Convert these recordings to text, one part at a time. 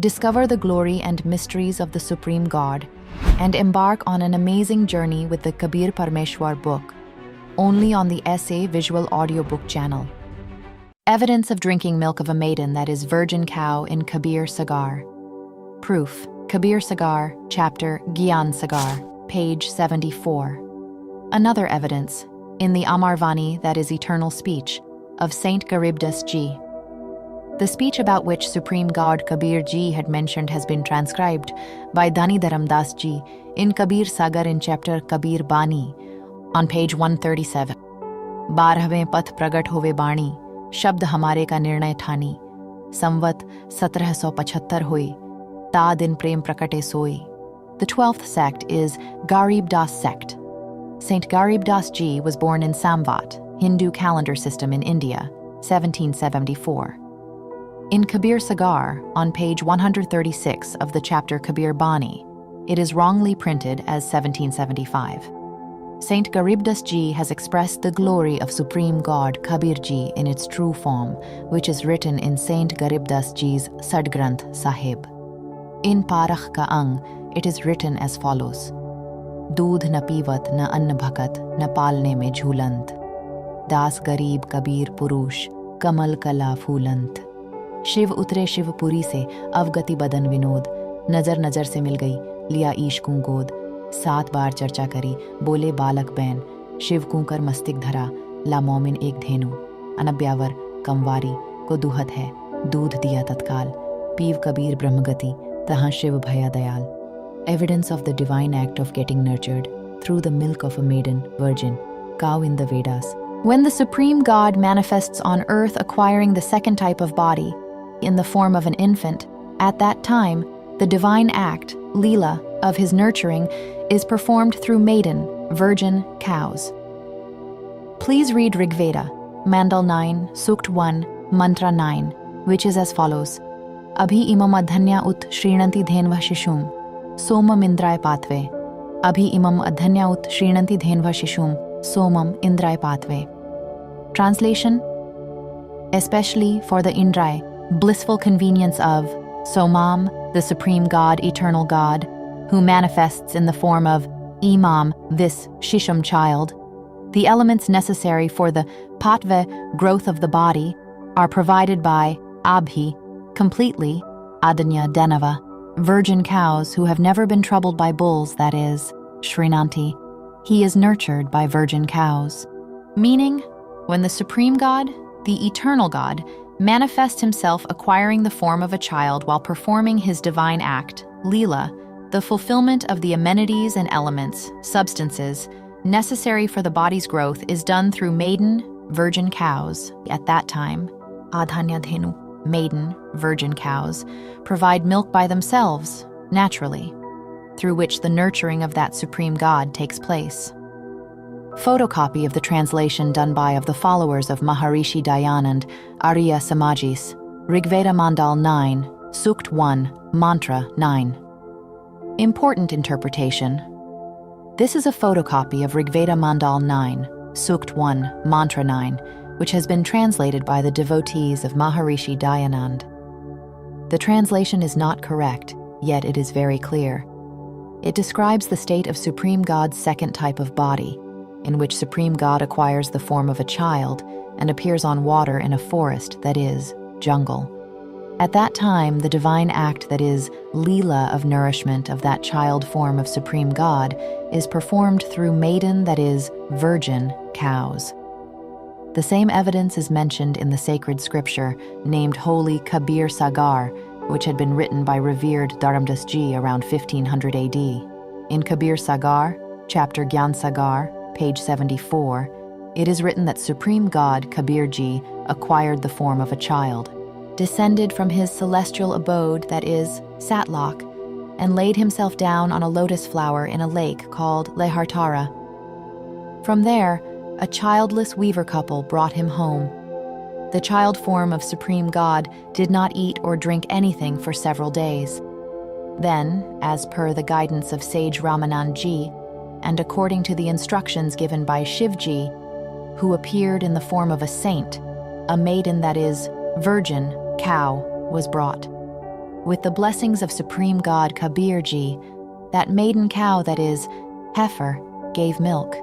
Discover the glory and mysteries of the Supreme God and embark on an amazing journey with the Kabir Parmeshwar book, only on the SA Visual Audiobook channel. Evidence of drinking milk of a maiden that is virgin cow in Kabir Sagar. Proof: Kabir Sagar, chapter Gyan Sagar, page 74. Another evidence, in the Amarvani, that is eternal speech, of Saint Garibdas Ji. The speech about which Supreme God Kabir Ji had mentioned has been transcribed by Dhani Dharamdas Ji in Kabir Sagar in chapter Kabir Bani on page 137. 12वें पथ प्रगट होवे बाणी, शब्द हमारे का निर्णय ठानी, संवत 1775 होई, ता दिन प्रेम प्रकटे सोई. The 12th sect is Garib Das sect. Saint Garib Das Ji was born in Samvat, Hindu calendar system in India, 1774. In Kabir Sagar, on page 136 of the chapter Kabir Bani, it is wrongly printed as 1775. Saint Garibdas Ji has expressed the glory of Supreme God Kabir Ji in its true form, which is written in Saint Garibdas Ji's Sadgranth Sahib. In Parakh Ka Ang, it is written as follows: Doodh na pivat na ann bhakat na palne mein jhulant, Das Garib Kabir Purush Kamal Kala Phulant. Shiv उतरे शिवपुरी से अवगति बदन विनोद, नजर नजर से मिल गई लिया ईश गोद. 7 बार चर्चा करी बोले बालक बैन, शिव कर मस्तिक धरा ला मोमिन एक धेनु. अनब्यावर कमवारी को दुहत है, दूध दिया तत्काल, पीव कबीर ब्रह्मगति तहाँ शिव भया Dayal. Evidence of the divine act of getting nurtured through the milk of a maiden, virgin, cow in the Vedas. When the Supreme God manifests on earth acquiring the second type of body, in the form of an infant, at that time, the divine act, Leela, of his nurturing is performed through maiden, virgin cows. Please read Rigveda, Mandal 9, Sukt 1, Mantra 9, which is as follows: Abhi imam adhanya ut shrinanti dhenva shishum, somam indray patve. Abhi imam adhanya ut shrinanti dhenva shishum, somam indray patve. Translation: especially for the Indray, blissful convenience of Somam, the Supreme God, eternal God, who manifests in the form of Imam, this Shisham child, the elements necessary for the Patve, growth of the body, are provided by Abhi, completely, Adanya Denava, virgin cows who have never been troubled by bulls, that is, Shrinanti. He is nurtured by virgin cows. Meaning, when the Supreme God, the eternal God, manifests himself acquiring the form of a child while performing his divine act, Leela, the fulfillment of the amenities and elements, substances, necessary for the body's growth is done through maiden, virgin cows. At that time, Adhanya Dhenu, maiden, virgin cows, provide milk by themselves, naturally, through which the nurturing of that Supreme God takes place. Photocopy of the translation done by of the followers of Maharishi Dayanand, Arya Samajis, Rigveda Mandal 9, Sukt 1, Mantra 9. Important interpretation. This is a photocopy of Rigveda Mandal 9, Sukt 1, Mantra 9, which has been translated by the devotees of Maharishi Dayanand. The translation is not correct, yet it is very clear. It describes the state of Supreme God's second type of body, in which Supreme God acquires the form of a child and appears on water in a forest, that is, jungle. At that time, the divine act, that is, Leela of nourishment of that child form of Supreme God, is performed through maiden, that is, virgin, cows. The same evidence is mentioned in the sacred scripture named Holy Kabir Sagar, which had been written by revered Dharamdas Ji around 1500 AD. In Kabir Sagar, chapter Gyan Sagar, page 74, it is written that Supreme God Kabir Ji acquired the form of a child, descended from his celestial abode, that is, Satlok, and laid himself down on a lotus flower in a lake called Lehartara. From there, a childless weaver couple brought him home. The child form of Supreme God did not eat or drink anything for several days. Then, as per the guidance of sage Ramanand Ji, and according to the instructions given by Shivji, who appeared in the form of a saint, a maiden, that is, virgin, cow, was brought. with the blessings of Supreme God Kabir Ji, that maiden cow, that is, heifer, gave milk.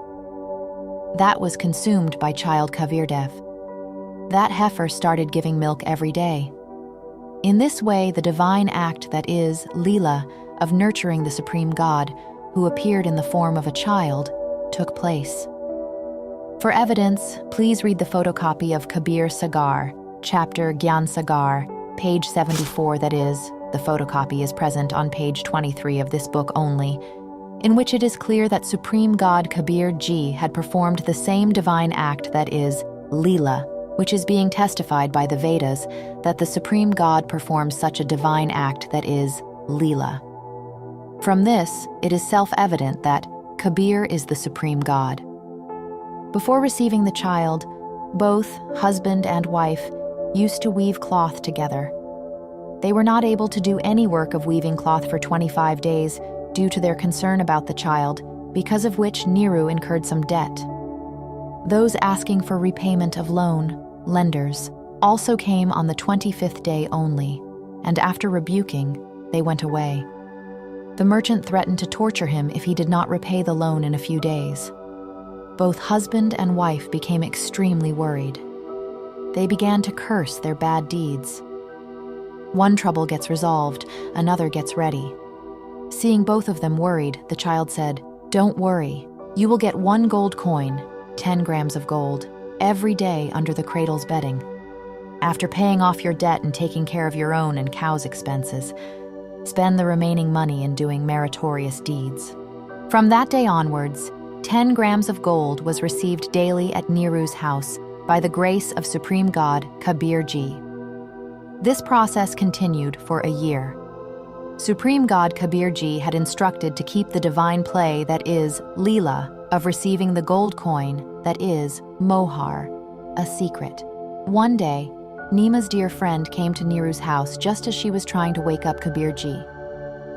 That was consumed by child Kavirdev. That heifer started giving milk every day. In this way, the divine act, that is, Leela, of nurturing the Supreme God, who appeared in the form of a child, took place. For evidence, please read the photocopy of Kabir Sagar, chapter Gyan Sagar, page 74, that is, the photocopy is present on page 23 of this book only, in which it is clear that Supreme God Kabir Ji had performed the same divine act, that is, Leela, which is being testified by the Vedas that the Supreme God performs such a divine act, that is, Leela. From this, it is self-evident that Kabir is the Supreme God. Before receiving the child, both husband and wife used to weave cloth together. They were not able to do any work of weaving cloth for 25 days due to their concern about the child, because of which Niru incurred some debt. Those asking for repayment of loan, lenders, also came on the 25th day only, and after rebuking, they went away. The merchant threatened to torture him if he did not repay the loan in a few days. Both husband and wife became extremely worried. They began to curse their bad deeds. One trouble gets resolved, another gets ready. Seeing both of them worried, the child said, "Don't worry, you will get 1 gold coin, 10 grams of gold, every day under the cradle's bedding. After paying off your debt and taking care of your own and cow's expenses, spend the remaining money in doing meritorious deeds." From that day onwards, 10 grams of gold was received daily at Niru's house by the grace of Supreme God Kabir Ji. This process continued for a year. Supreme God Kabir Ji had instructed to keep the divine play, that is, Leela, of receiving the gold coin, that is, mohar, a secret. One day, Nima's dear friend came to Niru's house just as she was trying to wake up Kabir Ji.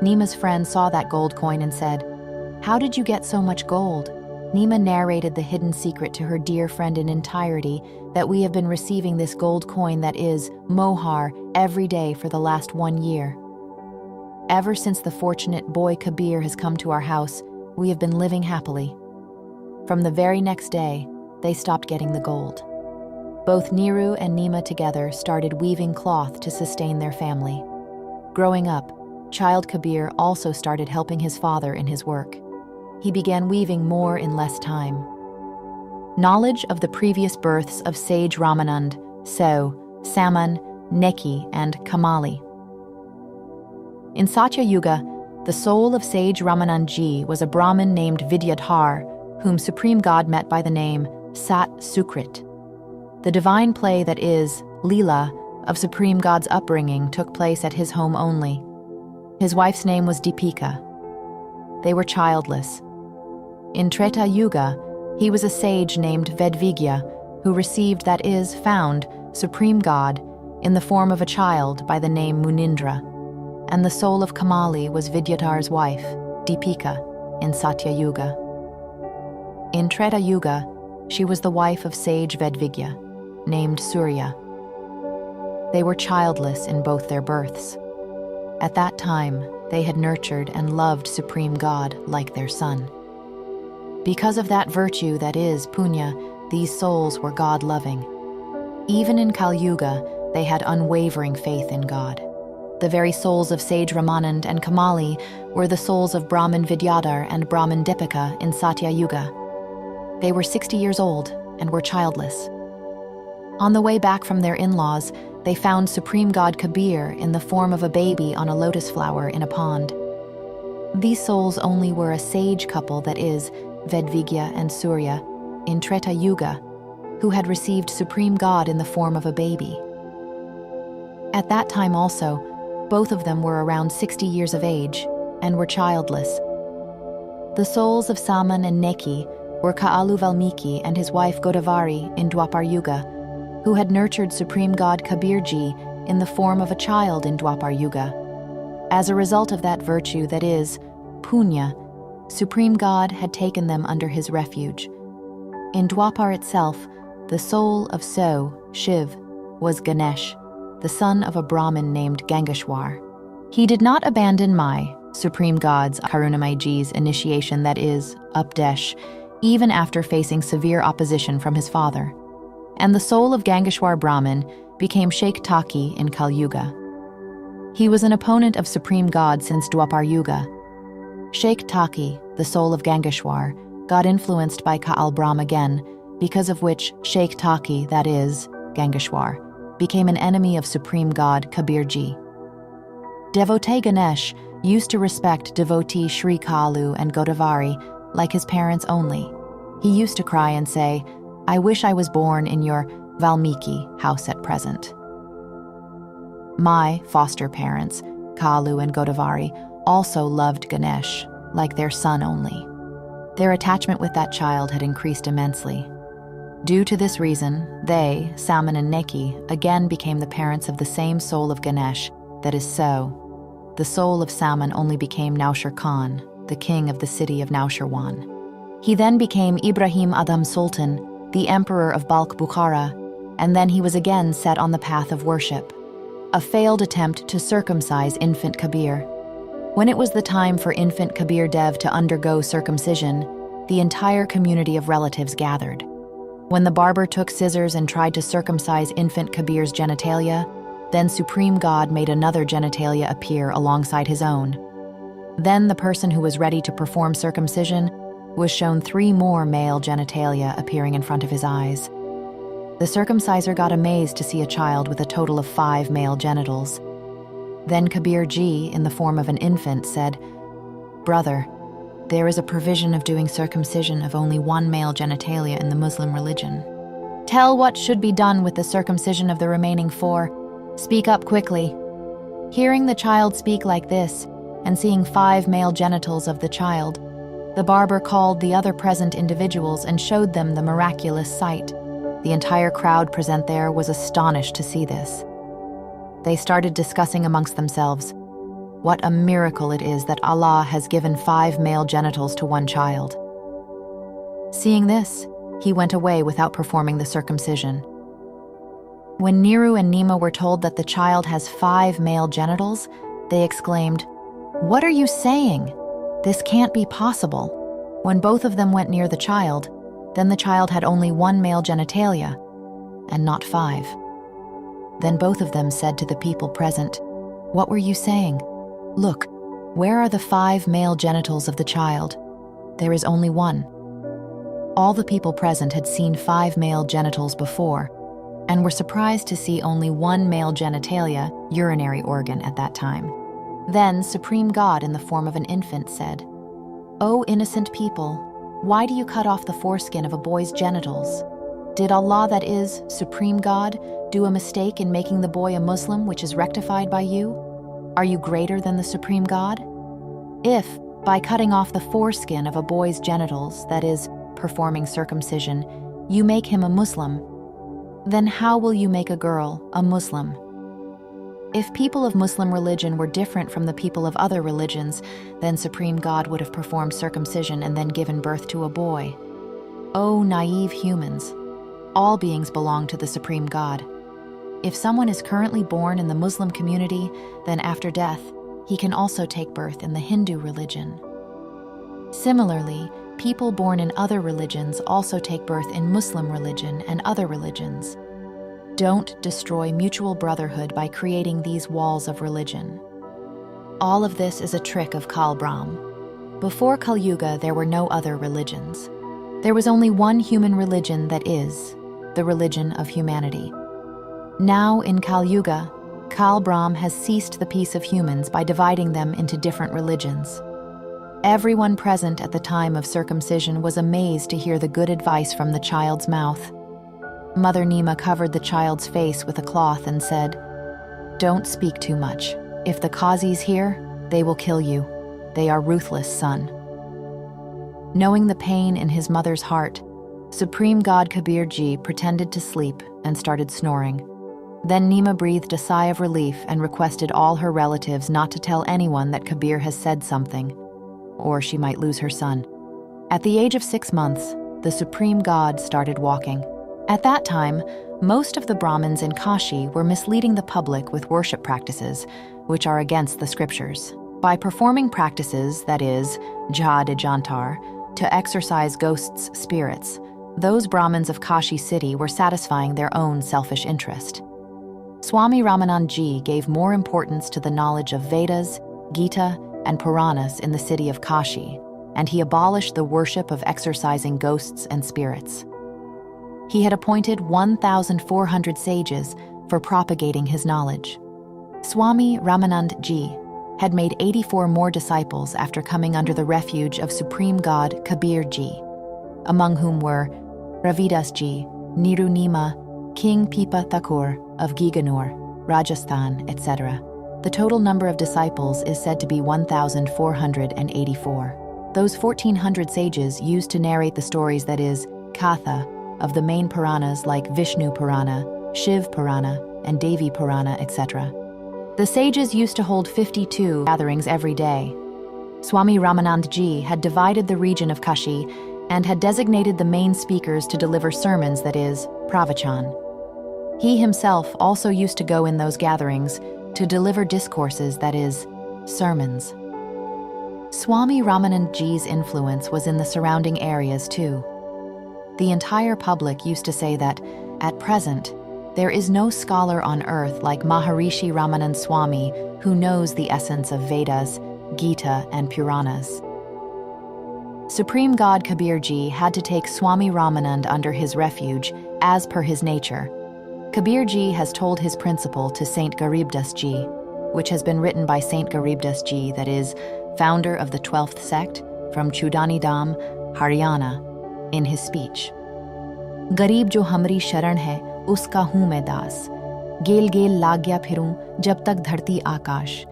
Nima's friend saw that gold coin and said, "How did you get so much gold?" Nima narrated the hidden secret to her dear friend in entirety, that we have been receiving this gold coin, that is, mohar, every day for the last 1 year. Ever since the fortunate boy Kabir has come to our house, we have been living happily. From the very next day, they stopped getting the gold. Both Niru and Nima together started weaving cloth to sustain their family. Growing up, child Kabir also started helping his father in his work. He began weaving more in less time. Knowledge of the previous births of sage Ramanand, So, Saman, Neki, and Kamali. In Satya Yuga, the soul of sage Ramanand Ji was a Brahmin named Vidyadhar, whom Supreme God met by the name Sat Sukrit. The divine play, that is, Leela, of Supreme God's upbringing took place at his home only. His wife's name was Deepika. They were childless. In Treta Yuga, he was a sage named Vedvigya, who received, that is, found, Supreme God in the form of a child by the name Munindra, and the soul of Kamali was Vidyadhar's wife, Deepika, in Satya Yuga. In Treta Yuga, she was the wife of sage Vedvigya, named Surya. They were childless in both their births. At that time, they had nurtured and loved Supreme God like their son. Because of that virtue, that is, punya, these souls were God-loving. Even in Kali Yuga, they had unwavering faith in God. The very souls of sage Ramanand and Kamali were the souls of Brahmin Vidyadhar and Brahmin Deepika in Satya Yuga. They were 60 years old and were childless. On the way back from their in-laws, they found Supreme God Kabir in the form of a baby on a lotus flower in a pond. These souls only were a sage couple, that is, Vedvigya and Surya, in Treta Yuga, who had received Supreme God in the form of a baby. At that time also, both of them were around 60 years of age and were childless. The souls of Saman and Neki were Kaalu Valmiki and his wife Godavari in Dwapar Yuga, who had nurtured Supreme God Kabir Ji in the form of a child in Dwapar Yuga. As a result of that virtue, that is, punya, Supreme God had taken them under his refuge. In Dwapar itself, the soul of So, Shiv, was Ganesh, the son of a Brahmin named Gangeshwar. He did not abandon my, Supreme God's Karunamaji's initiation, that is, Updesh, even after facing severe opposition from his father. And the soul of Gangeshwar Brahmin became Sheikh Taki in Kal Yuga. He was an opponent of Supreme God since Dwapar Yuga. Sheikh Taki, the soul of Gangeshwar, got influenced by Kal Brahm again, because of which Sheikh Taki, that is, Gangeshwar, became an enemy of Supreme God Kabir Ji. Devotee Ganesh used to respect devotee Sri Kalu and Godavari like his parents only. He used to cry and say, "I wish I was born in your Valmiki house at present." My foster parents, Kalu and Godavari, also loved Ganesh like their son only. Their attachment with that child had increased immensely. Due to this reason, they, Saman and Neki, again became the parents of the same soul of Ganesh, that is so. The soul of Saman only became Naushir Khan, the king of the city of Naushirwan. He then became Ibrahim Adam Sultan, the emperor of Balkh Bukhara, and then he was again set on the path of worship, a failed attempt to circumcise infant Kabir. When it was the time for infant Kabir Dev to undergo circumcision, the entire community of relatives gathered. When the barber took scissors and tried to circumcise infant Kabir's genitalia, then Supreme God made another genitalia appear alongside his own. Then the person who was ready to perform circumcision was shown 3 more male genitalia appearing in front of his eyes. The circumciser got amazed to see a child with a total of 5 male genitals. Then Kabir Ji, in the form of an infant, said, "Brother, there is a provision of doing circumcision of only 1 male genitalia in the Muslim religion. Tell what should be done with the circumcision of the remaining 4. Speak up quickly." Hearing the child speak like this, and seeing 5 male genitals of the child, the barber called the other present individuals and showed them the miraculous sight. The entire crowd present there was astonished to see this. They started discussing amongst themselves, "What a miracle it is that Allah has given 5 male genitals to 1 child." Seeing this, he went away without performing the circumcision. When Niru and Nima were told that the child has 5 male genitals, they exclaimed, "What are you saying? This can't be possible." When both of them went near the child, then the child had only 1 male genitalia, and not 5. Then both of them said to the people present, "What were you saying? Look, where are the 5 male genitals of the child? There is only 1." All the people present had seen 5 male genitals before, and were surprised to see only 1 male genitalia, urinary organ, at that time. Then Supreme God, in the form of an infant, said, "O innocent people, why do you cut off the foreskin of a boy's genitals? Did Allah, that is, Supreme God, do a mistake in making the boy a Muslim, which is rectified by you? Are you greater than the Supreme God? If, by cutting off the foreskin of a boy's genitals, that is, performing circumcision, you make him a Muslim, then how will you make a girl a Muslim? If people of Muslim religion were different from the people of other religions, then Supreme God would have performed circumcision and then given birth to a boy. O naive humans, all beings belong to the Supreme God. If someone is currently born in the Muslim community, then after death, he can also take birth in the Hindu religion. Similarly, people born in other religions also take birth in Muslim religion and other religions. Don't destroy mutual brotherhood by creating these walls of religion. All of this is a trick of Kal Brahm. Before Kal Yuga, there were no other religions. There was only one human religion, that is, the religion of humanity. Now, in Kal Yuga, Kal Brahm has ceased the peace of humans by dividing them into different religions. Everyone present at the time of circumcision was amazed to hear the good advice from the child's mouth. Mother Nima covered the child's face with a cloth and said, "Don't speak too much. If the Qazis hear, they will kill you. They are ruthless, son." Knowing the pain in his mother's heart, Supreme God Kabir Ji pretended to sleep and started snoring. Then Nima breathed a sigh of relief and requested all her relatives not to tell anyone that Kabir has said something, or she might lose her son. At the age of 6 months, the Supreme God started walking. At that time, Most of the Brahmins in Kashi were misleading the public with worship practices, which are against the scriptures. By performing practices, that is, jhad jantar, to exorcise ghosts' spirits, those Brahmins of Kashi city were satisfying their own selfish interest. Swami Ramanand Ji gave more importance to the knowledge of Vedas, Gita, and Puranas in the city of Kashi, and he abolished the worship of exorcising ghosts and spirits. He had appointed 1,400 sages for propagating his knowledge. Swami Ramanand Ji had made 84 more disciples after coming under the refuge of Supreme God Kabir Ji, among whom were Ravidas Ji, Niru Nima, King Pipa Thakur of Giganur, Rajasthan, etc. The total number of disciples is said to be 1,484. Those 1,400 sages used to narrate the stories, that is, Katha, of the main Puranas like Vishnu Purana, Shiv Purana, and Devi Purana, etc. The sages used to hold 52 gatherings every day. Swami Ramanand Ji had divided the region of Kashi and had designated the main speakers to deliver sermons, that is, pravachan. He himself also used to go in those gatherings to deliver discourses, that is, sermons. Swami Ramanand Ji's influence was in the surrounding areas too. The entire public used to say that, at present, there is no scholar on earth like Maharishi Ramanand Swami who knows the essence of Vedas, Gita, and Puranas. Supreme God Kabir Ji had to take Swami Ramanand under his refuge, as per his nature. Kabir Ji has told his principle to Saint Garibdas Ji, which has been written by Saint Garibdas Ji, that is, founder of the 12th sect, from Chudani Dham, Haryana, in his speech. Garib jo hamri sharan hai, uska hoon main das. Gel gel lag gya phirun, jab tak dharti akash.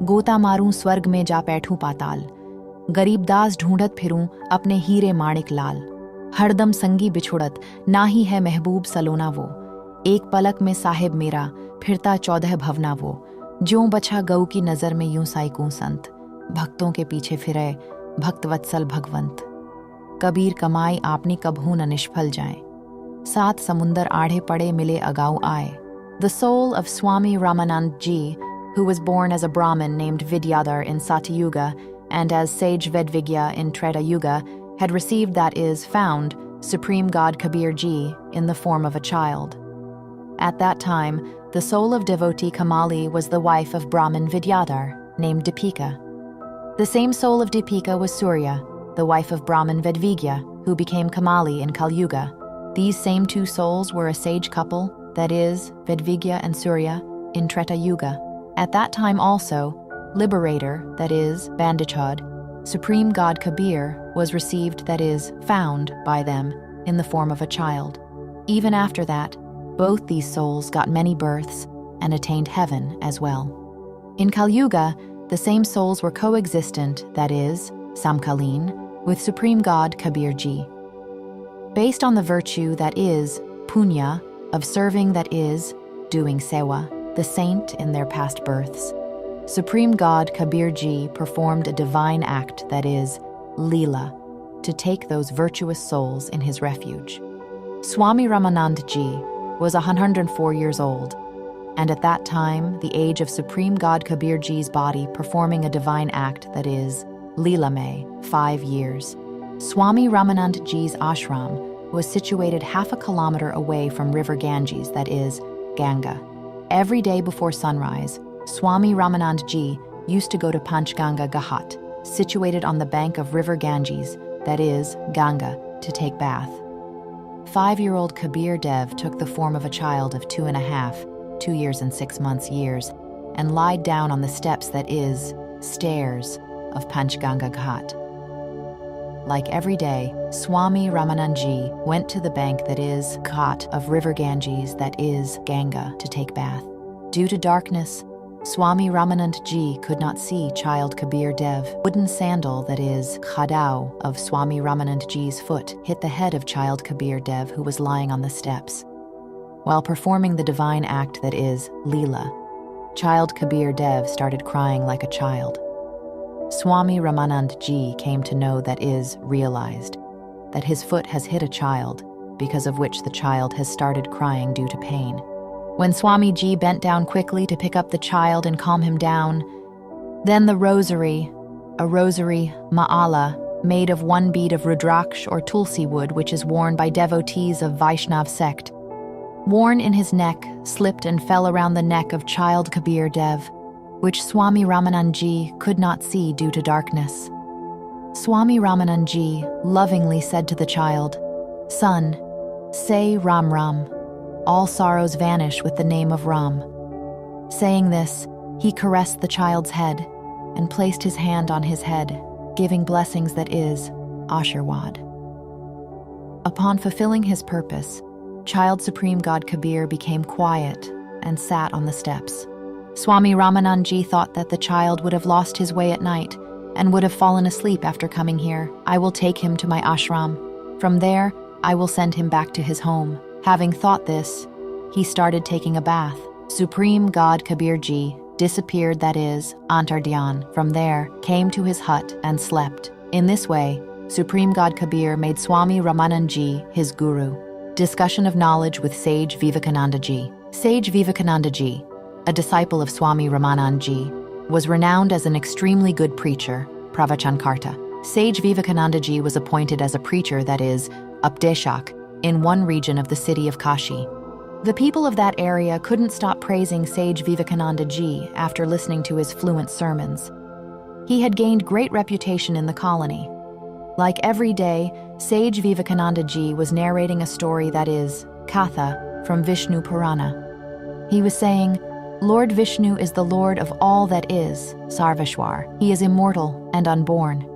Gota marun swarg mein ja paithun patal. गरीब दास ढूंढत फिरूं अपने हीरे माणिक लाल. हरदम संगी बिछुड़त, ना ही है महबूब सलोना वो. एक पलक में साहिब मेरा, फिरता 14 भवना वो. ज्यों बछा गऊ की नजर में यूं साइकूं संत. भक्तों के पीछे फिरे, भक्त वत्सल भगवंत. कबीर कमाई आपनी कबहू न निष्फल जाए. 7 समुंदर आढ़े पड़े मिले अगाऊ आए. The soul of Swami Ramanand Ji, who was born as a Brahmin named Vidyadhar in Satyuga and as sage Vedvigya in Treta Yuga, had received, that is, found, Supreme God Kabir Ji in the form of a child. At that time, the soul of devotee Kamali was the wife of Brahmin Vidyadhar, named Deepika. The same soul of Deepika was Surya, the wife of Brahmin Vedvigya, who became Kamali in Kal Yuga. These same 2 souls were a sage couple, that is, Vedvigya and Surya, in Treta Yuga. At that time also, Liberator, that is, Bandichan, Supreme God Kabir, was received, that is, found, by them, in the form of a child. Even after that, both these souls got many births and attained heaven as well. In Kal Yuga, the same souls were coexistent, that is, Samkaleen, with Supreme God Kabir Ji. Based on the virtue, that is, punya, of serving, that is, doing sewa, the saint in their past births, Supreme God Kabir Ji performed a divine act, that is, Leela, to take those virtuous souls in his refuge. Swami Ramanand Ji was 104 years old, and at that time, the age of Supreme God Kabir Ji's body performing a divine act, that is, Leela May, 5 years. Swami Ramanand Ji's ashram was situated half a kilometer away from river Ganges, that is, Ganga. Every day before sunrise, Swami Ramanand Ji used to go to Panchganga Ghat, situated on the bank of river Ganges, that is, Ganga, to take bath. 5-year-old Kabir Dev took the form of a child of 2 years and 6 months years, and lied down on the steps, that is, stairs, of Panchganga Ghat. Like every day, Swami Ramanand Ji went to the bank, that is, Ghat, of river Ganges, that is, Ganga, to take bath. Due to darkness, Swami Ramanand Ji could not see child Kabir Dev. Wooden sandal, that is, khadao, of Swami Ramanand Ji's foot hit the head of child Kabir Dev, who was lying on the steps. While performing the divine act, that is, Leela, child Kabir Dev started crying like a child. Swami Ramanand Ji came to know, that is, realized, that his foot has hit a child, because of which the child has started crying due to pain. When Swamiji bent down quickly to pick up the child and calm him down, then the rosary, a rosary ma'ala, made of one bead of rudraksh or tulsi wood, which is worn by devotees of Vaishnav sect, worn in his neck, slipped and fell around the neck of child Kabir Dev, which Swami Ramananji could not see due to darkness. Swami Ramananji lovingly said to the child, "Son, say Ram Ram. All sorrows vanish with the name of Ram." Saying this, he caressed the child's head and placed his hand on his head, giving blessings that is, Ashirwad. Upon fulfilling his purpose, Child Supreme God Kabir became quiet and sat on the steps. Swami Ramananji thought that the child would have lost his way at night and would have fallen asleep after coming here. "I will take him to my ashram. From there, I will send him back to his home." Having thought this, he started taking a bath. Supreme God Kabir Ji disappeared, that is, Antardhyan. From there, came to his hut and slept. In this way, Supreme God Kabir made Swami Ramananji his guru. Discussion of knowledge with Sage Vivekananda Ji. Sage Vivekananda Ji, a disciple of Swami Ramananji, was renowned as an extremely good preacher, pravachankarta. Sage Vivekananda Ji was appointed as a preacher, that is, Updeshak, in one region of the city of Kashi. The people of that area couldn't stop praising Sage Vivekananda Ji after listening to his fluent sermons. He had gained great reputation in the colony. Like every day, Sage Vivekananda Ji was narrating a story, that is, Katha, from Vishnu Purana. He was saying, "Lord Vishnu is the Lord of all that is, Sarveshwar. He is immortal and unborn.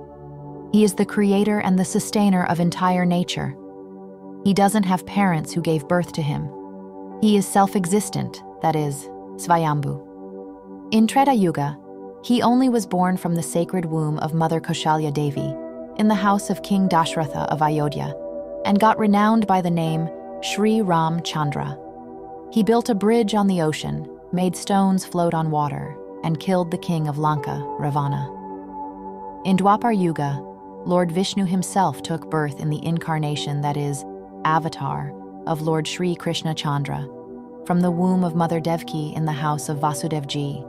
He is the creator and the sustainer of entire nature. He doesn't have parents who gave birth to him. He is self-existent, that is, Svayambhu. In Treta Yuga, he only was born from the sacred womb of Mother Kaushalya Devi in the house of King Dashratha of Ayodhya and got renowned by the name Sri Ram Chandra. He built a bridge on the ocean, made stones float on water, and killed the king of Lanka, Ravana. In Dwapar Yuga, Lord Vishnu himself took birth in the incarnation, that is, avatar, of Lord Sri Krishna Chandra, from the womb of Mother Devki in the house of Vasudevji,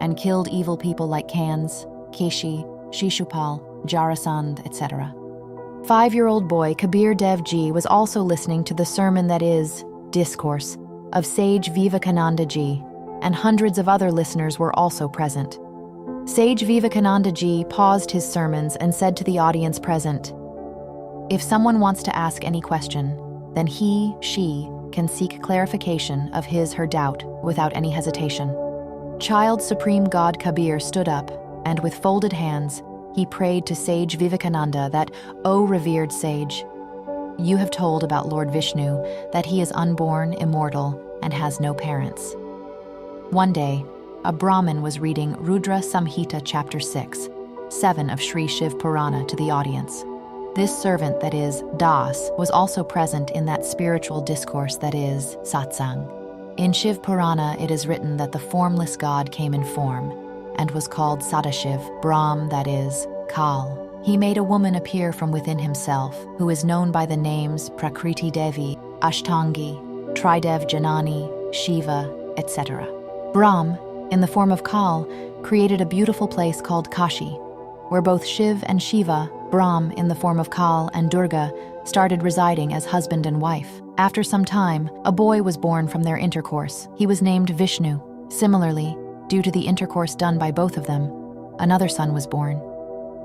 and killed evil people like Kans, Keshi, Shishupal, Jarasandh, etc. 5-year-old boy Kabir Dev Ji was also listening to the sermon, that is, discourse, of Sage Vivekananda Ji, and hundreds of other listeners were also present. Sage Vivekananda Ji paused his sermons and said to the audience present, "If someone wants to ask any question, then she can seek clarification of his/her doubt without any hesitation." Child Supreme God Kabir stood up, and with folded hands, he prayed to Sage Vivekananda that, "O revered sage, you have told about Lord Vishnu that he is unborn, immortal, and has no parents." One day, a Brahmin was reading Rudra Samhita chapter 6, 7 of Sri Shiv Purana to the audience. This servant, that is, Das, was also present in that spiritual discourse, that is, satsang. In Shiv Purana, it is written that the formless God came in form and was called Sadashiv, Brahm, that is, Kal. He made a woman appear from within himself, who is known by the names Prakriti Devi, Ashtangi, Tridev Janani, Shiva, etc. Brahm, in the form of Kal, created a beautiful place called Kashi, where both Shiv and Shiva, Brahm in the form of Kal and Durga, started residing as husband and wife. After some time, a boy was born from their intercourse. He was named Vishnu. Similarly, due to the intercourse done by both of them, another son was born.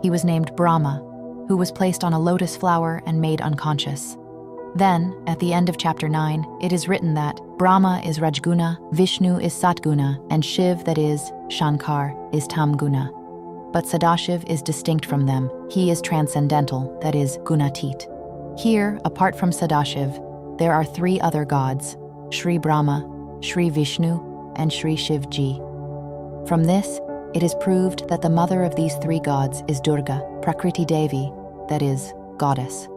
He was named Brahma, who was placed on a lotus flower and made unconscious. Then, at the end of chapter 9, it is written that Brahma is Rajguna, Vishnu is Satguna, and Shiv, that is, Shankar, is Tamguna. But Sadashiv is distinct from them. He is transcendental, that is, Gunatit. Here, apart from Sadashiv, there are 3 other gods, Sri Brahma, Sri Vishnu, and Sri Shivji. From this, it is proved that the mother of these 3 gods is Durga, Prakriti Devi, that is, goddess,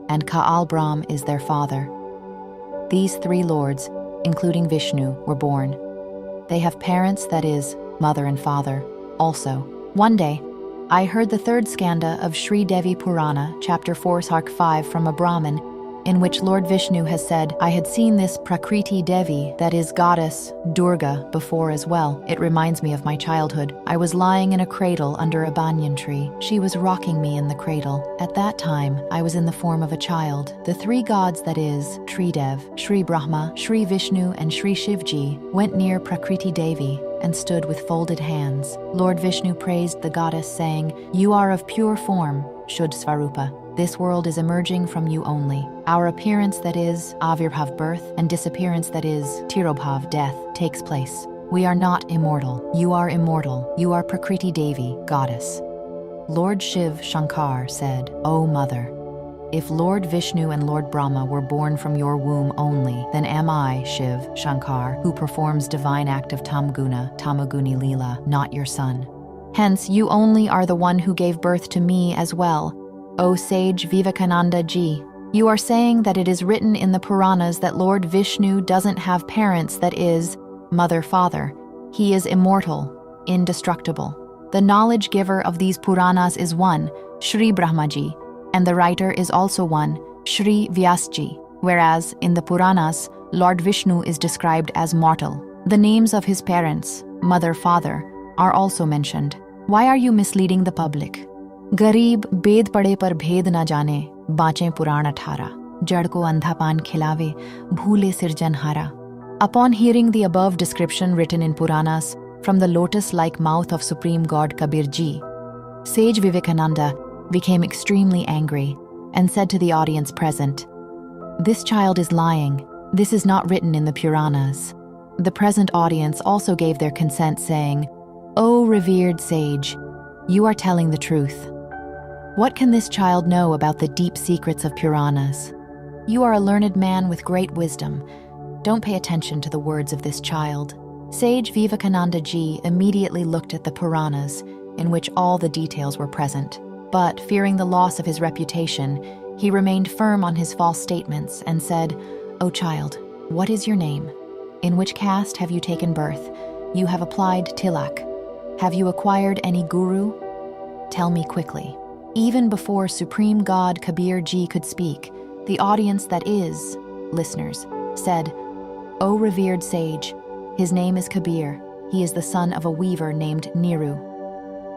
and Kaal Brahm is their father. These 3 lords, including Vishnu, were born. They have parents, that is, mother and father, also. One day, I heard the 3rd skanda of Sri Devi Purana, chapter 4, Sark 5, from a Brahmin, in which Lord Vishnu has said, I had seen this Prakriti Devi, that is goddess, Durga, before as well. It reminds me of my childhood. I was lying in a cradle under a banyan tree. She was rocking me in the cradle. At that time, I was in the form of a child. The three gods, that is, Tridev, Shri Brahma, Shri Vishnu, and Shri Shivji, went near Prakriti Devi and stood with folded hands. Lord Vishnu praised the goddess, saying, You are of pure form, Shuddh Svarupa. This world is emerging from you only. Our appearance, that is, Avirbhav, birth, and disappearance, that is, Tirobhav, death, takes place. We are not immortal. You are immortal. You are Prakriti Devi, goddess. Lord Shiv Shankar said, O mother, if Lord Vishnu and Lord Brahma were born from your womb only, then am I, Shiv Shankar, who performs divine act of Tamguna, Tamaguni Leela, not your son. Hence, you only are the one who gave birth to me as well. O sage Vivekananda Ji, you are saying that it is written in the Puranas that Lord Vishnu doesn't have parents, that is, mother-father. He is immortal, indestructible. The knowledge giver of these Puranas is one, Shri Brahmaji, and the writer is also one, Shri Vyasji, whereas in the Puranas, Lord Vishnu is described as mortal. The names of his parents, mother-father, are also mentioned. Why are you misleading the public? गरीब बेद पड़े पर भेद न जाने, बाँचें पुराण 18, जड़ को अंधा पान खिलावे, भूले सिरजनहारा. Upon hearing the above description written in Puranas from the lotus-like mouth of Supreme God Kabir Ji, sage Vivekananda became extremely angry and said to the audience present, This child is lying. This is not written in the Puranas. The present audience also gave their consent, saying, O revered sage, you are telling the truth. What can this child know about the deep secrets of Puranas? You are a learned man with great wisdom. Don't pay attention to the words of this child. Sage Vivekananda Ji immediately looked at the Puranas, in which all the details were present. But, fearing the loss of his reputation, he remained firm on his false statements and said, O child, what is your name? In which caste have you taken birth? You have applied tilak. Have you acquired any guru? Tell me quickly. Even before Supreme God Kabir Ji could speak, the audience, that is, listeners, said, O revered sage, his name is Kabir. He is the son of a weaver named Niru.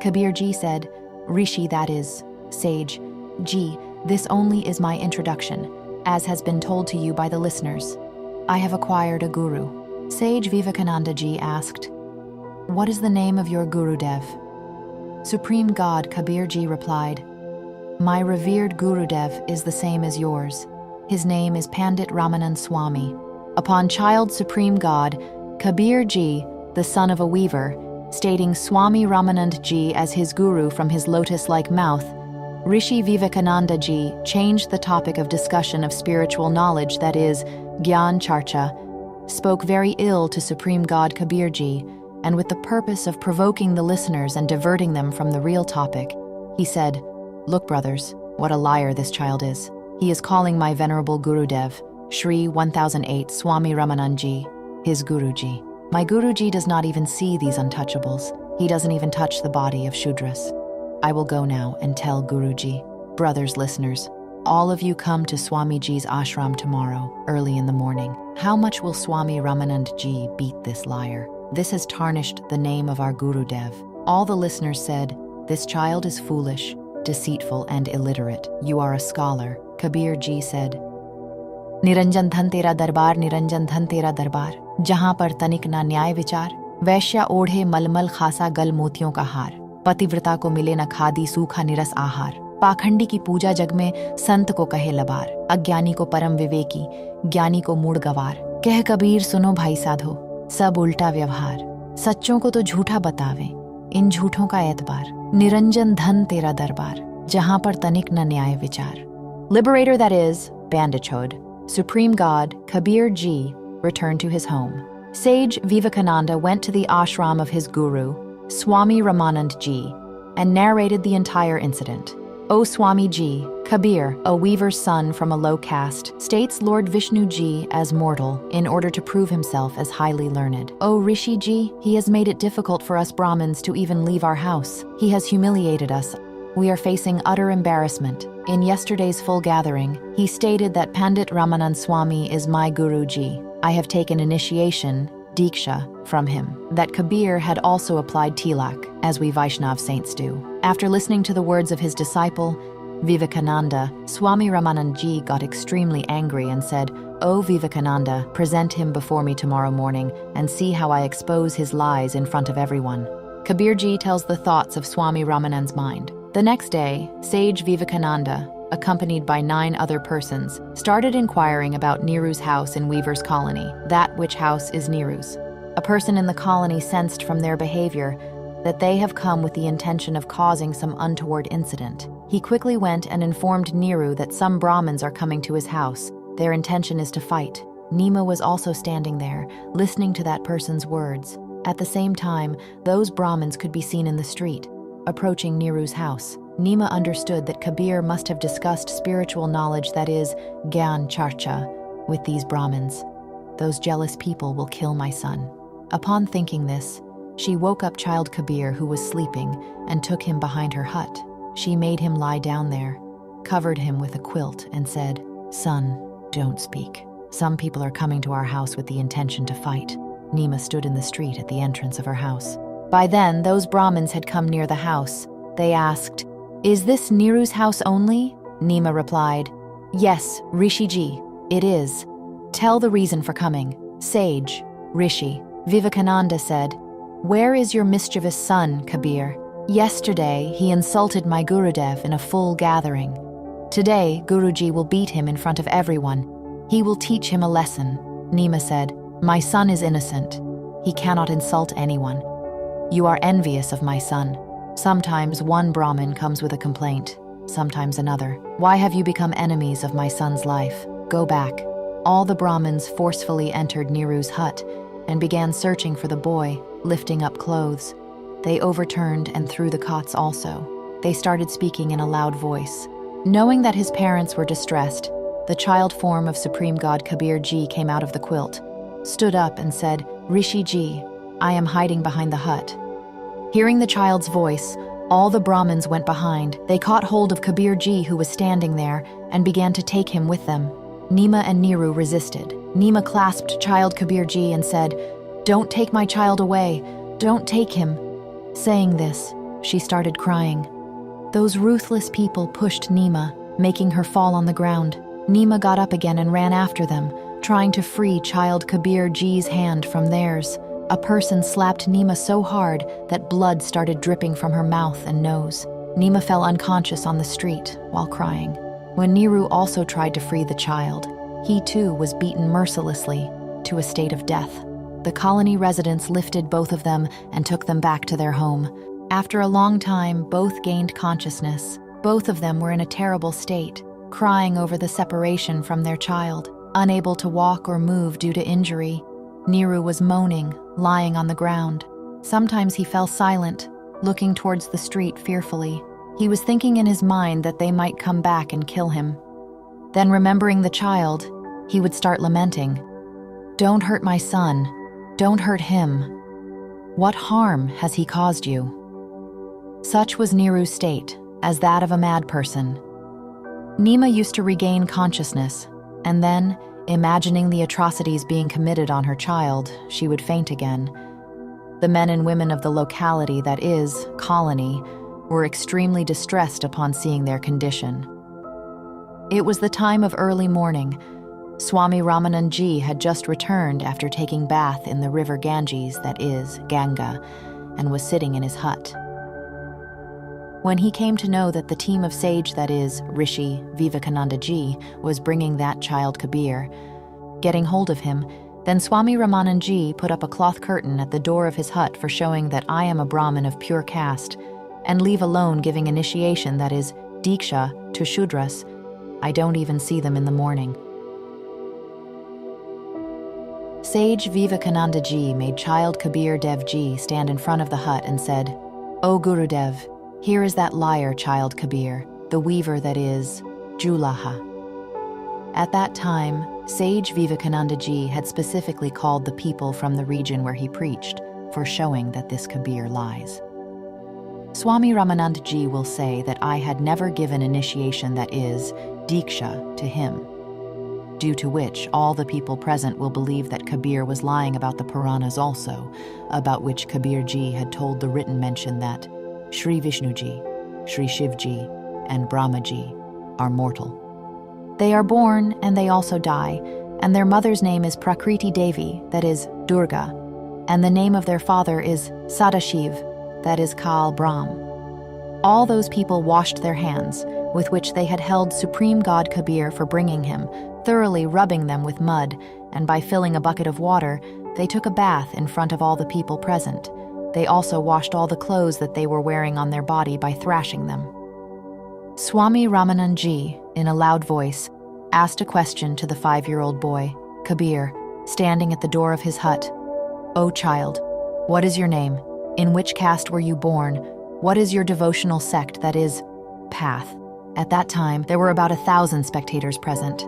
Kabir Ji said, Rishi, that is, sage, Ji, this only is my introduction, as has been told to you by the listeners. I have acquired a guru. Sage Vivekananda Ji asked, What is the name of your Gurudev? Supreme God Kabir Ji replied, My revered Gurudev is the same as yours. His name is Pandit Ramanand Swami. Upon child Supreme God, Kabir Ji, the son of a weaver, stating Swami Ramanand Ji as his guru from his lotus-like mouth, Rishi Vivekananda Ji changed the topic of discussion of spiritual knowledge, that is, Gyan Charcha, spoke very ill to Supreme God Kabir Ji, and with the purpose of provoking the listeners and diverting them from the real topic, he said, Look, brothers, what a liar this child is. He is calling my venerable Gurudev, Shri 1008 Swami Ramanandji, his Guruji. My Guruji does not even see these untouchables. He doesn't even touch the body of Shudras. I will go now and tell Guruji. Brothers, listeners, all of you come to Swamiji's ashram tomorrow, early in the morning. How much will Swami Ramanandji beat this liar? This has tarnished the name of our Gurudev. All the listeners said, This child is foolish, deceitful, and illiterate. You are a scholar. Kabir Ji said, Niranjan dhan tera darbar, Niranjan dhan tera darbar, jahan par tanik na nyay vichar, वैश्या ओढ़े मलमल खासा गल मोतियों का हार, पतिव्रता को मिले न खादी सूखा निरस आहार, पाखंडी की पूजा जग में संत को कहे लबार, अज्ञानी को परम विवेकी, ज्ञानी को मूढ़ गवार, कह कबीर सुनो भाई साधो, सब उल्टा व्यवहार, सच्चों को तो झूठा बतावे, इन झूठों का एतबार, निरंजन धन तेरा दरबार, जहां पर तनिक न न्याय विचार. Liberator, that is, bandagehood, Supreme God Kabir Ji returned to his home. Sage Vivekananda went to the ashram of his guru, Swami Ramanand Ji, and narrated the entire incident. O Swami Ji, Kabir, a weaver's son from a low caste, states Lord Vishnu Ji as mortal in order to prove himself as highly learned. O Rishi Ji, he has made it difficult for us Brahmins to even leave our house. He has humiliated us. We are facing utter embarrassment. In yesterday's full gathering, he stated that Pandit Ramanand Swami is my Guruji. I have taken initiation, Diksha, from him. That Kabir had also applied tilak, as we Vaishnav saints do. After listening to the words of his disciple, Vivekananda, Swami Ramanandji got extremely angry and said, "O Vivekananda, present him before me tomorrow morning and see how I expose his lies in front of everyone." Kabirji tells the thoughts of Swami Ramanand's mind. The next day, sage Vivekananda, accompanied by 9 other persons, started inquiring about Neeru's house in Weaver's colony, that which house is Neeru's. A person in the colony sensed from their behavior that they have come with the intention of causing some untoward incident. He quickly went and informed Neeru that some Brahmins are coming to his house. Their intention is to fight. Nima was also standing there, listening to that person's words. At the same time, those Brahmins could be seen in the street, approaching Neeru's house. Nima understood that Kabir must have discussed spiritual knowledge, that is, Gyan Charcha, with these Brahmins. Those jealous people will kill my son. Upon thinking this, she woke up child Kabir, who was sleeping, and took him behind her hut. She made him lie down there, covered him with a quilt, and said, "Son, don't speak. Some people are coming to our house with the intention to fight." Nima stood in the street at the entrance of her house. By then, those Brahmins had come near the house. They asked, "Is this Neeru's house only?" Nima replied, "Yes, Rishiji, it is. Tell the reason for coming." Sage, Rishi, Vivekananda said, "Where is your mischievous son, Kabir? Yesterday, he insulted my Gurudev in a full gathering. Today, Guruji will beat him in front of everyone. He will teach him a lesson." Nima said, "My son is innocent. He cannot insult anyone. You are envious of my son. Sometimes one Brahmin comes with a complaint, sometimes another. Why have you become enemies of my son's life? Go back." All the Brahmins forcefully entered Neeru's hut and began searching for the boy, lifting up clothes. They overturned and threw the cots also. They started speaking in a loud voice. Knowing that his parents were distressed, the child form of Supreme God Kabir Ji came out of the quilt, stood up and said, "Rishi Ji, I am hiding behind the hut." Hearing the child's voice, all the Brahmins went behind. They caught hold of Kabir Ji, who was standing there, and began to take him with them. Nima and Neeru resisted. Nima clasped child Kabir Ji and said, "Don't take my child away. Don't take him." Saying this, she started crying. Those ruthless people pushed Nima, making her fall on the ground. Nima got up again and ran after them, trying to free child Kabir Ji's hand from theirs. A person slapped Nima so hard that blood started dripping from her mouth and nose. Nima fell unconscious on the street while crying. When Neeru also tried to free the child, he too was beaten mercilessly to a state of death. The colony residents lifted both of them and took them back to their home. After a long time, both gained consciousness. Both of them were in a terrible state, crying over the separation from their child, unable to walk or move due to injury. Neeru was moaning, lying on the ground. Sometimes he fell silent, looking towards the street fearfully. He was thinking in his mind that they might come back and kill him. Then, remembering the child, he would start lamenting. "Don't hurt my son. Don't hurt him. What harm has he caused you?" Such was Neeru's state, as that of a mad person. Nima used to regain consciousness, and then, imagining the atrocities being committed on her child, she would faint again. The men and women of the locality, that is, colony, were extremely distressed upon seeing their condition. It was the time of early morning. Swami Ramanandji had just returned after taking bath in the river Ganges, that is, Ganga, and was sitting in his hut. When he came to know that the team of sage, that is, Rishi Vivekananda Ji, was bringing that child Kabir, getting hold of him, then Swami Ramanandji put up a cloth curtain at the door of his hut for showing that I am a Brahmin of pure caste, and leave alone giving initiation, that is, Diksha, to Shudras. I don't even see them in the morning. Sage Vivekananda Ji made child Kabir Dev Ji stand in front of the hut and said, "O Gurudev, here is that liar child Kabir, the weaver, that is, Julaha." At that time, Sage Vivekananda Ji had specifically called the people from the region where he preached for showing that this Kabir lies. Swami Ramanand Ji will say that I had never given initiation, that is, Diksha, to him, due to which all the people present will believe that Kabir was lying about the Puranas also, about which Kabir Ji had told the written mention that Shri Vishnu Ji, Shri Shiv Ji, and Brahma Ji are mortal. They are born and they also die, and their mother's name is Prakriti Devi, that is, Durga, and the name of their father is Sadashiv, that is, Kal Brahm. All those people washed their hands, with which they had held Supreme God Kabir for bringing him, thoroughly rubbing them with mud, and by filling a bucket of water, they took a bath in front of all the people present. They also washed all the clothes that they were wearing on their body by thrashing them. Swami Ramanand Ji, in a loud voice, asked a question to the 5-year-old boy, Kabir, standing at the door of his hut. "O child, what is your name? In which caste were you born? What is your devotional sect, that is, path?" At that time, there were about 1,000 spectators present.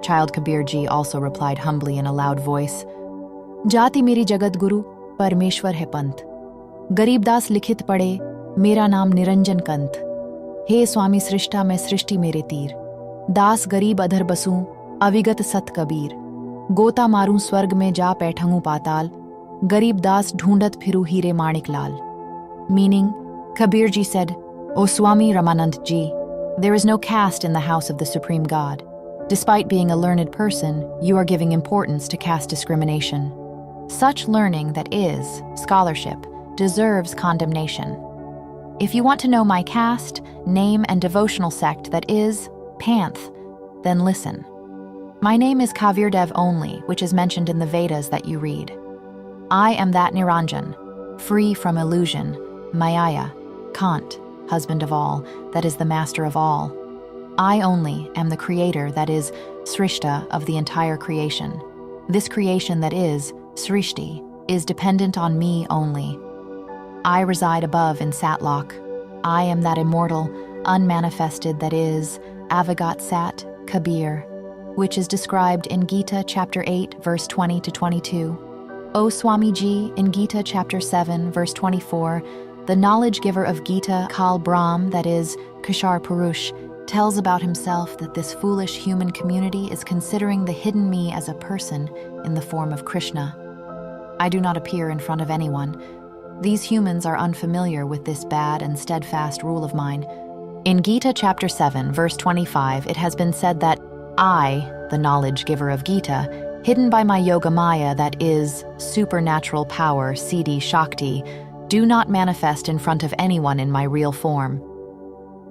Child Kabir Ji also replied humbly in a loud voice, "Jati meri Jagat Guru, Parmeshwar hai Pant. Garib Das likhit pade, mera naam Niranjan Kant. He Swami Srishta mein Srishti mere Teer. दास गरीब अधर बसूं, अविगत सत कबीर. गोता मारूं स्वर्ग में जा बैठूं पाताल. गरीब दास ढूंढत फिरू हीरे माणिक लाल. Meaning, Kabir Ji said, "O Swami Ramanand Ji, there is no caste in the house of the Supreme God. Despite being a learned person, you are giving importance to caste discrimination. Such learning, that is, scholarship, deserves condemnation. If you want to know my caste, name, and devotional sect, that is, Panth, then listen. My name is Kavirdev only, which is mentioned in the Vedas that you read. I am that Niranjan, free from illusion, Mayaya, Kant, husband of all, that is the master of all. I only am the creator, that is, Srishta, of the entire creation. This creation, that is, Srishti, is dependent on me only. I reside above in Satlok. I am that immortal, unmanifested, that is, Avagat Sat, Kabir, which is described in Gita chapter 8, verse 20 to 22. O Swami Ji, in Gita chapter 7, verse 24, the knowledge giver of Gita, Kal Brahm, that is, Kishar Purush, tells about himself that this foolish human community is considering the hidden me as a person in the form of Krishna. I do not appear in front of anyone. These humans are unfamiliar with this bad and steadfast rule of mine. In Gita chapter 7, verse 25, it has been said that I, the knowledge giver of Gita, hidden by my yoga maya, that is, supernatural power, Siddhi Shakti, do not manifest in front of anyone in my real form.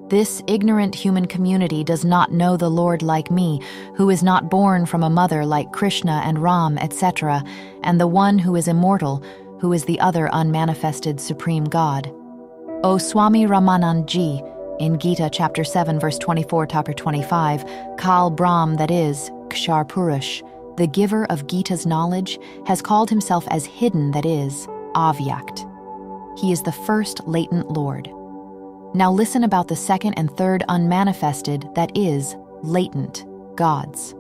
This ignorant human community does not know the Lord like me, who is not born from a mother like Krishna and Ram, etc., and the one who is immortal, who is the other unmanifested Supreme God. O Swami Ramanand Ji, in Gita chapter 7, verse 24 to 25, Kal Brahm, that is, Kshar Purush, the giver of Gita's knowledge, has called himself as hidden, that is, Avyakt. He is the first latent Lord. Now listen about the second and third unmanifested, that is, latent, gods.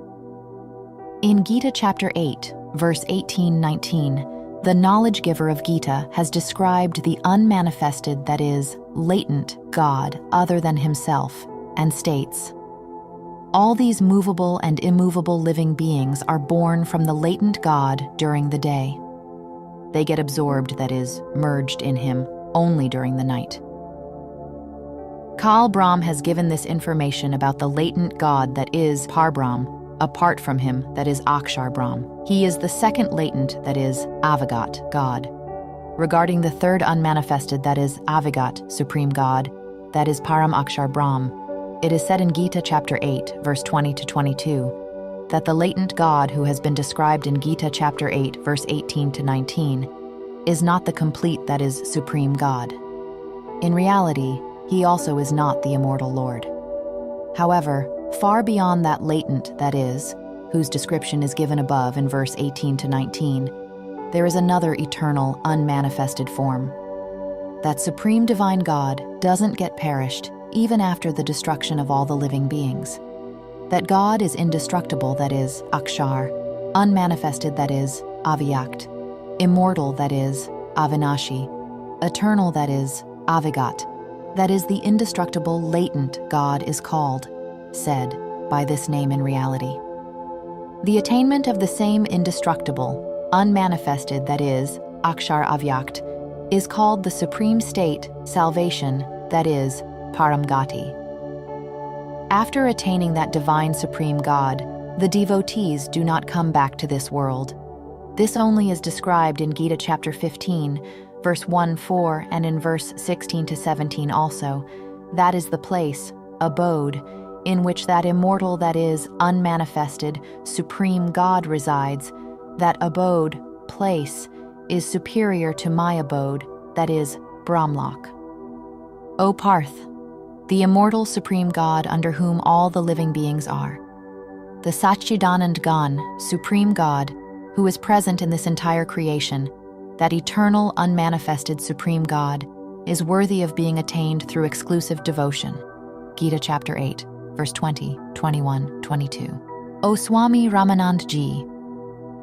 In Gita chapter 8, verse 18-19, the knowledge giver of Gita has described the unmanifested, that is, latent God other than himself, and states, all these movable and immovable living beings are born from the latent God during the day. They get absorbed, that is, merged in him, only during the night. Kal Brahm has given this information about the latent God, that is, Parbrahm, apart from him, that is, Akshar Brahm. He is the second latent, that is, Avagat, God. Regarding the third unmanifested, that is, Avagat, Supreme God, that is, Param Akshar Brahm, it is said in Gita chapter 8, verse 20 to 22, that the latent God who has been described in Gita chapter 8, verse 18 to 19, is not the complete, that is, Supreme God. In reality, he also is not the immortal Lord. However, far beyond that latent, that is, whose description is given above in verse 18 to 19, there is another eternal, unmanifested form. That Supreme Divine God doesn't get perished even after the destruction of all the living beings. That God is indestructible, that is, Akshar, unmanifested, that is, Avyakt, immortal, that is, Avinashi, eternal, that is, Avigat, that is, the indestructible, latent God is called, said, by this name in reality. The attainment of the same indestructible, unmanifested, that is, Akshar Avyakt, is called the supreme state, salvation, that is, Paramgati. After attaining that divine supreme God, the devotees do not come back to this world. This only is described in Gita chapter 15, verse 1-4, and in verse 16-17 also. That is the place, abode, in which that immortal, that is, unmanifested, supreme God resides. That abode, place, is superior to my abode, that is, Brahmlok. O Parth, the immortal supreme God under whom all the living beings are, the Satchidanand Gan, supreme God, who is present in this entire creation, that eternal, unmanifested supreme God, is worthy of being attained through exclusive devotion. Gita chapter 8, verse 20, 21, 22. O Swami Ramanand Ji,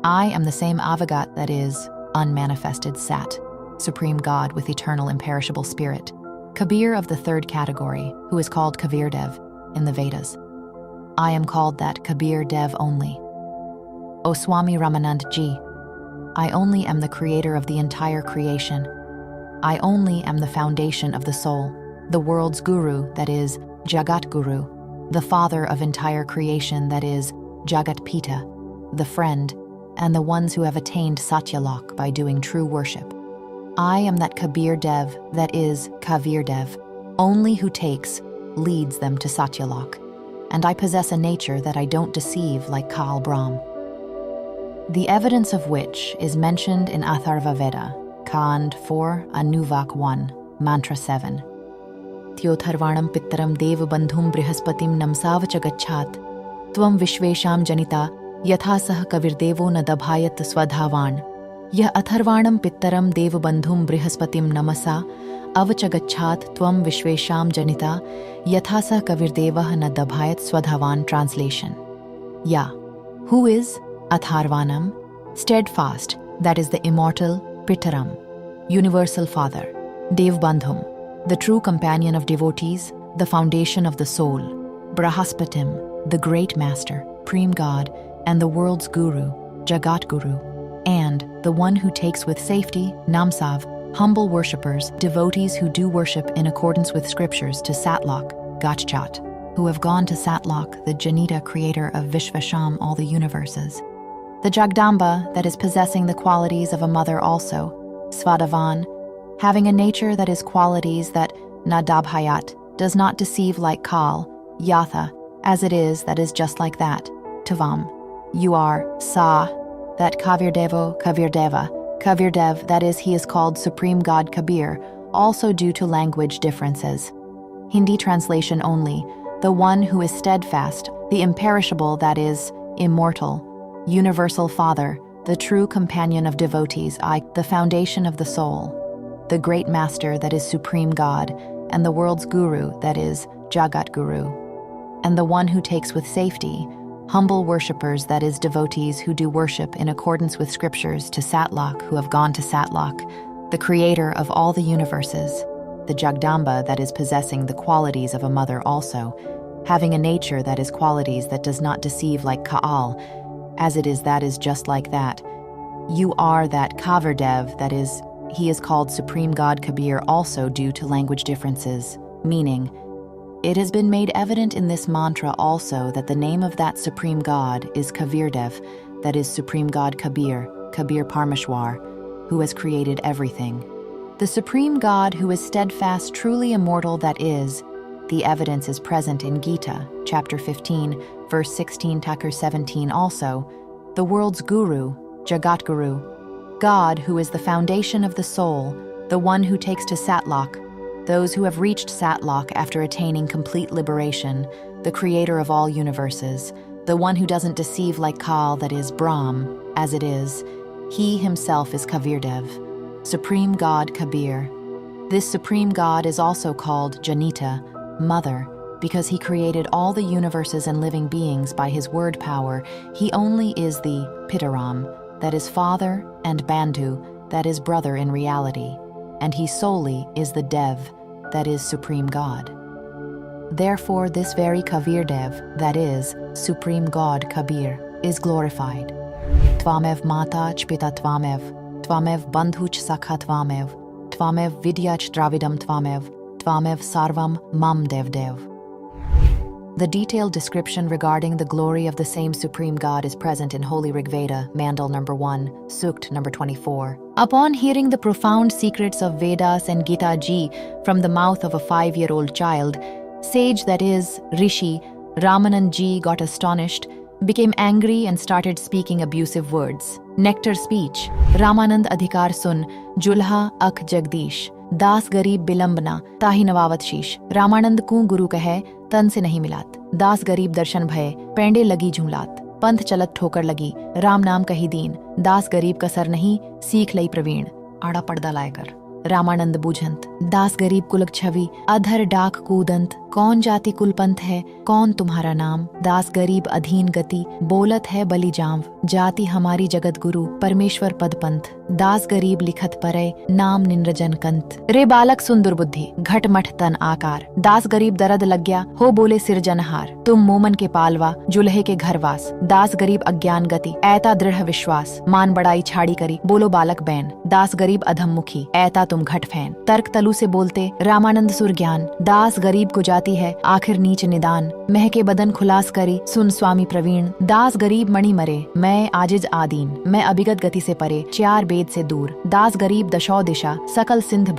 I am the same Avagat, that is, unmanifested Sat, supreme God with eternal imperishable spirit, Kabir of the third category, who is called Kabir Dev in the Vedas. I am called that Kabir Dev only. O Swami Ramanand Ji, I only am the creator of the entire creation. I only am the foundation of the soul, the world's guru, that is, Jagat Guru, the father of entire creation, that is, Jagat Pita, the friend, and the ones who have attained Satyalok by doing true worship. I am that Kabir Dev, that is, Kavir Dev, only who takes, leads them to Satyalok, and I possess a nature that I don't deceive like Kal Brahm. The evidence of which is mentioned in Atharva Veda, Kand 4, Anuvak 1, Mantra 7. Tyotharvanam pittaram devabandhum brihaspatim namsav chagachat, tvam vishvesham janita, yatha sah kavirdevo na dabhayat swadhavan. Yah atharvanam pittaram devabandhum brihaspatim namasa, avachagachat tvam vishvesham janita, yatha sah kavirdevah na dabhayat swadhavan. Translation. Ya, who is Atharvanam, steadfast, that is the immortal, Pittaram, universal father, Devbandhum, the true companion of devotees, the foundation of the soul, Brahaspatim, the great master, supreme God, and the world's guru, Jagat Guru, and the one who takes with safety, Namsav, humble worshippers, devotees who do worship in accordance with scriptures to Satlok, Gachchat, who have gone to Satlok, the Janita creator of Vishvasham, all the universes. The Jagdamba, that is possessing the qualities of a mother also, Svadavan, having a nature that is qualities that Nadabhayat, does not deceive like Kal, Yatha, as it is that is just like that, Tavam. You are Sa, that Kavirdevo, Kavirdeva, Kavirdev, that is, he is called Supreme God Kabir, also due to language differences. Hindi translation only, the one who is steadfast, the imperishable, that is, immortal, universal Father, the true companion of devotees, the foundation of the soul, the great master, that is Supreme God, and the world's guru, that is Jagat Guru, and the one who takes with safety, humble worshippers, that is devotees who do worship in accordance with scriptures to Satlok, who have gone to Satlok, the creator of all the universes, the Jagdamba, that is possessing the qualities of a mother also, having a nature that is qualities that does not deceive like Kaal, as it is that is just like that. You are that Kavirdev, that is, he is called Supreme God Kabir also due to language differences, meaning, it has been made evident in this mantra also that the name of that Supreme God is Kavirdev, that is Supreme God Kabir, Kabir Parmeshwar, who has created everything. The Supreme God who is steadfast, truly immortal, that is, the evidence is present in Gita, chapter 15, verse 16-17 also, the world's guru, Jagat Guru, God who is the foundation of the soul, the one who takes to Satlok, those who have reached Satlok after attaining complete liberation, the creator of all universes, the one who doesn't deceive like Kal, that is Brahm, as it is, he himself is Kavirdev, Supreme God Kabir. This Supreme God is also called Janita, Mother, because he created all the universes and living beings by his word power. He only is the Pitaram, that is father, and Bandhu, that is brother in reality, and he solely is the Dev, that that is Supreme God. Therefore, this very Kabir Dev, that is, Supreme God Kabir, is glorified. Tvamev mata ch pita tvamev, tvamev bandhu ch sakha tvamev, tvamev vidya ch dravidam tvamev, tvamev sarvam mam dev dev. The detailed description regarding the glory of the same Supreme God is present in Holy Rigveda, Mandal number 1, Sukt number 24. Upon hearing the profound secrets of Vedas and Gita Ji from the mouth of a 5-year-old child, sage, that is, Rishi, Ramanand Ji got astonished, became angry and started speaking abusive words. Nectar speech, Ramanand Adhikar sun, Julha Ak Jagdish, दास गरीब बिलंबना ताहि नवावत शीश, रामानंद को गुरु कहे तन से नहीं मिलात, दास गरीब दर्शन भय पेंडे लगी झूलात, पंथ चलत ठोकर लगी राम नाम कही दीन, दास गरीब का सर नहीं सीख लई प्रवीण, आड़ा पड़दा लायकर रामानंद बूझंत, दास गरीब कुलक छवि अधर डाक कूदंत, कौन जाति कुल पंथ है कौन तुम्हारा नाम, दास गरीब अधीन गति बोलत है बलि जाम, जाति हमारी जगत गुरु परमेश्वर पद पंथ, दास गरीब लिखत परे नाम निंद्रजन कंत, रे बालक सुंदर बुद्धि घट मठ तन आकार, दास गरीब दरद लग गया हो बोले सिरजनहार, तुम मोमन के पालवा जुल्हे के घरवास, दास गरीब अज्ञान गति ऐता दृढ़ विश्वास, मान बड़ाई छाड़ी करी बोलो बालक बैन, दास गरीब अधम मुखी ऐता तुम घट फैन, तर्क तलु से बोलते रामानंद सुर ज्ञान, दास गरीब को जाती है आखिर नीच निदान, महके बदन खुलास करी सुन स्वामी प्रवीण, दास गरीब मणि मरे मैं आजिज आदीन, मैं अभिगत गति से परे चार वेद से दूर, दास गरीब दशौ दिशा सकल सिंध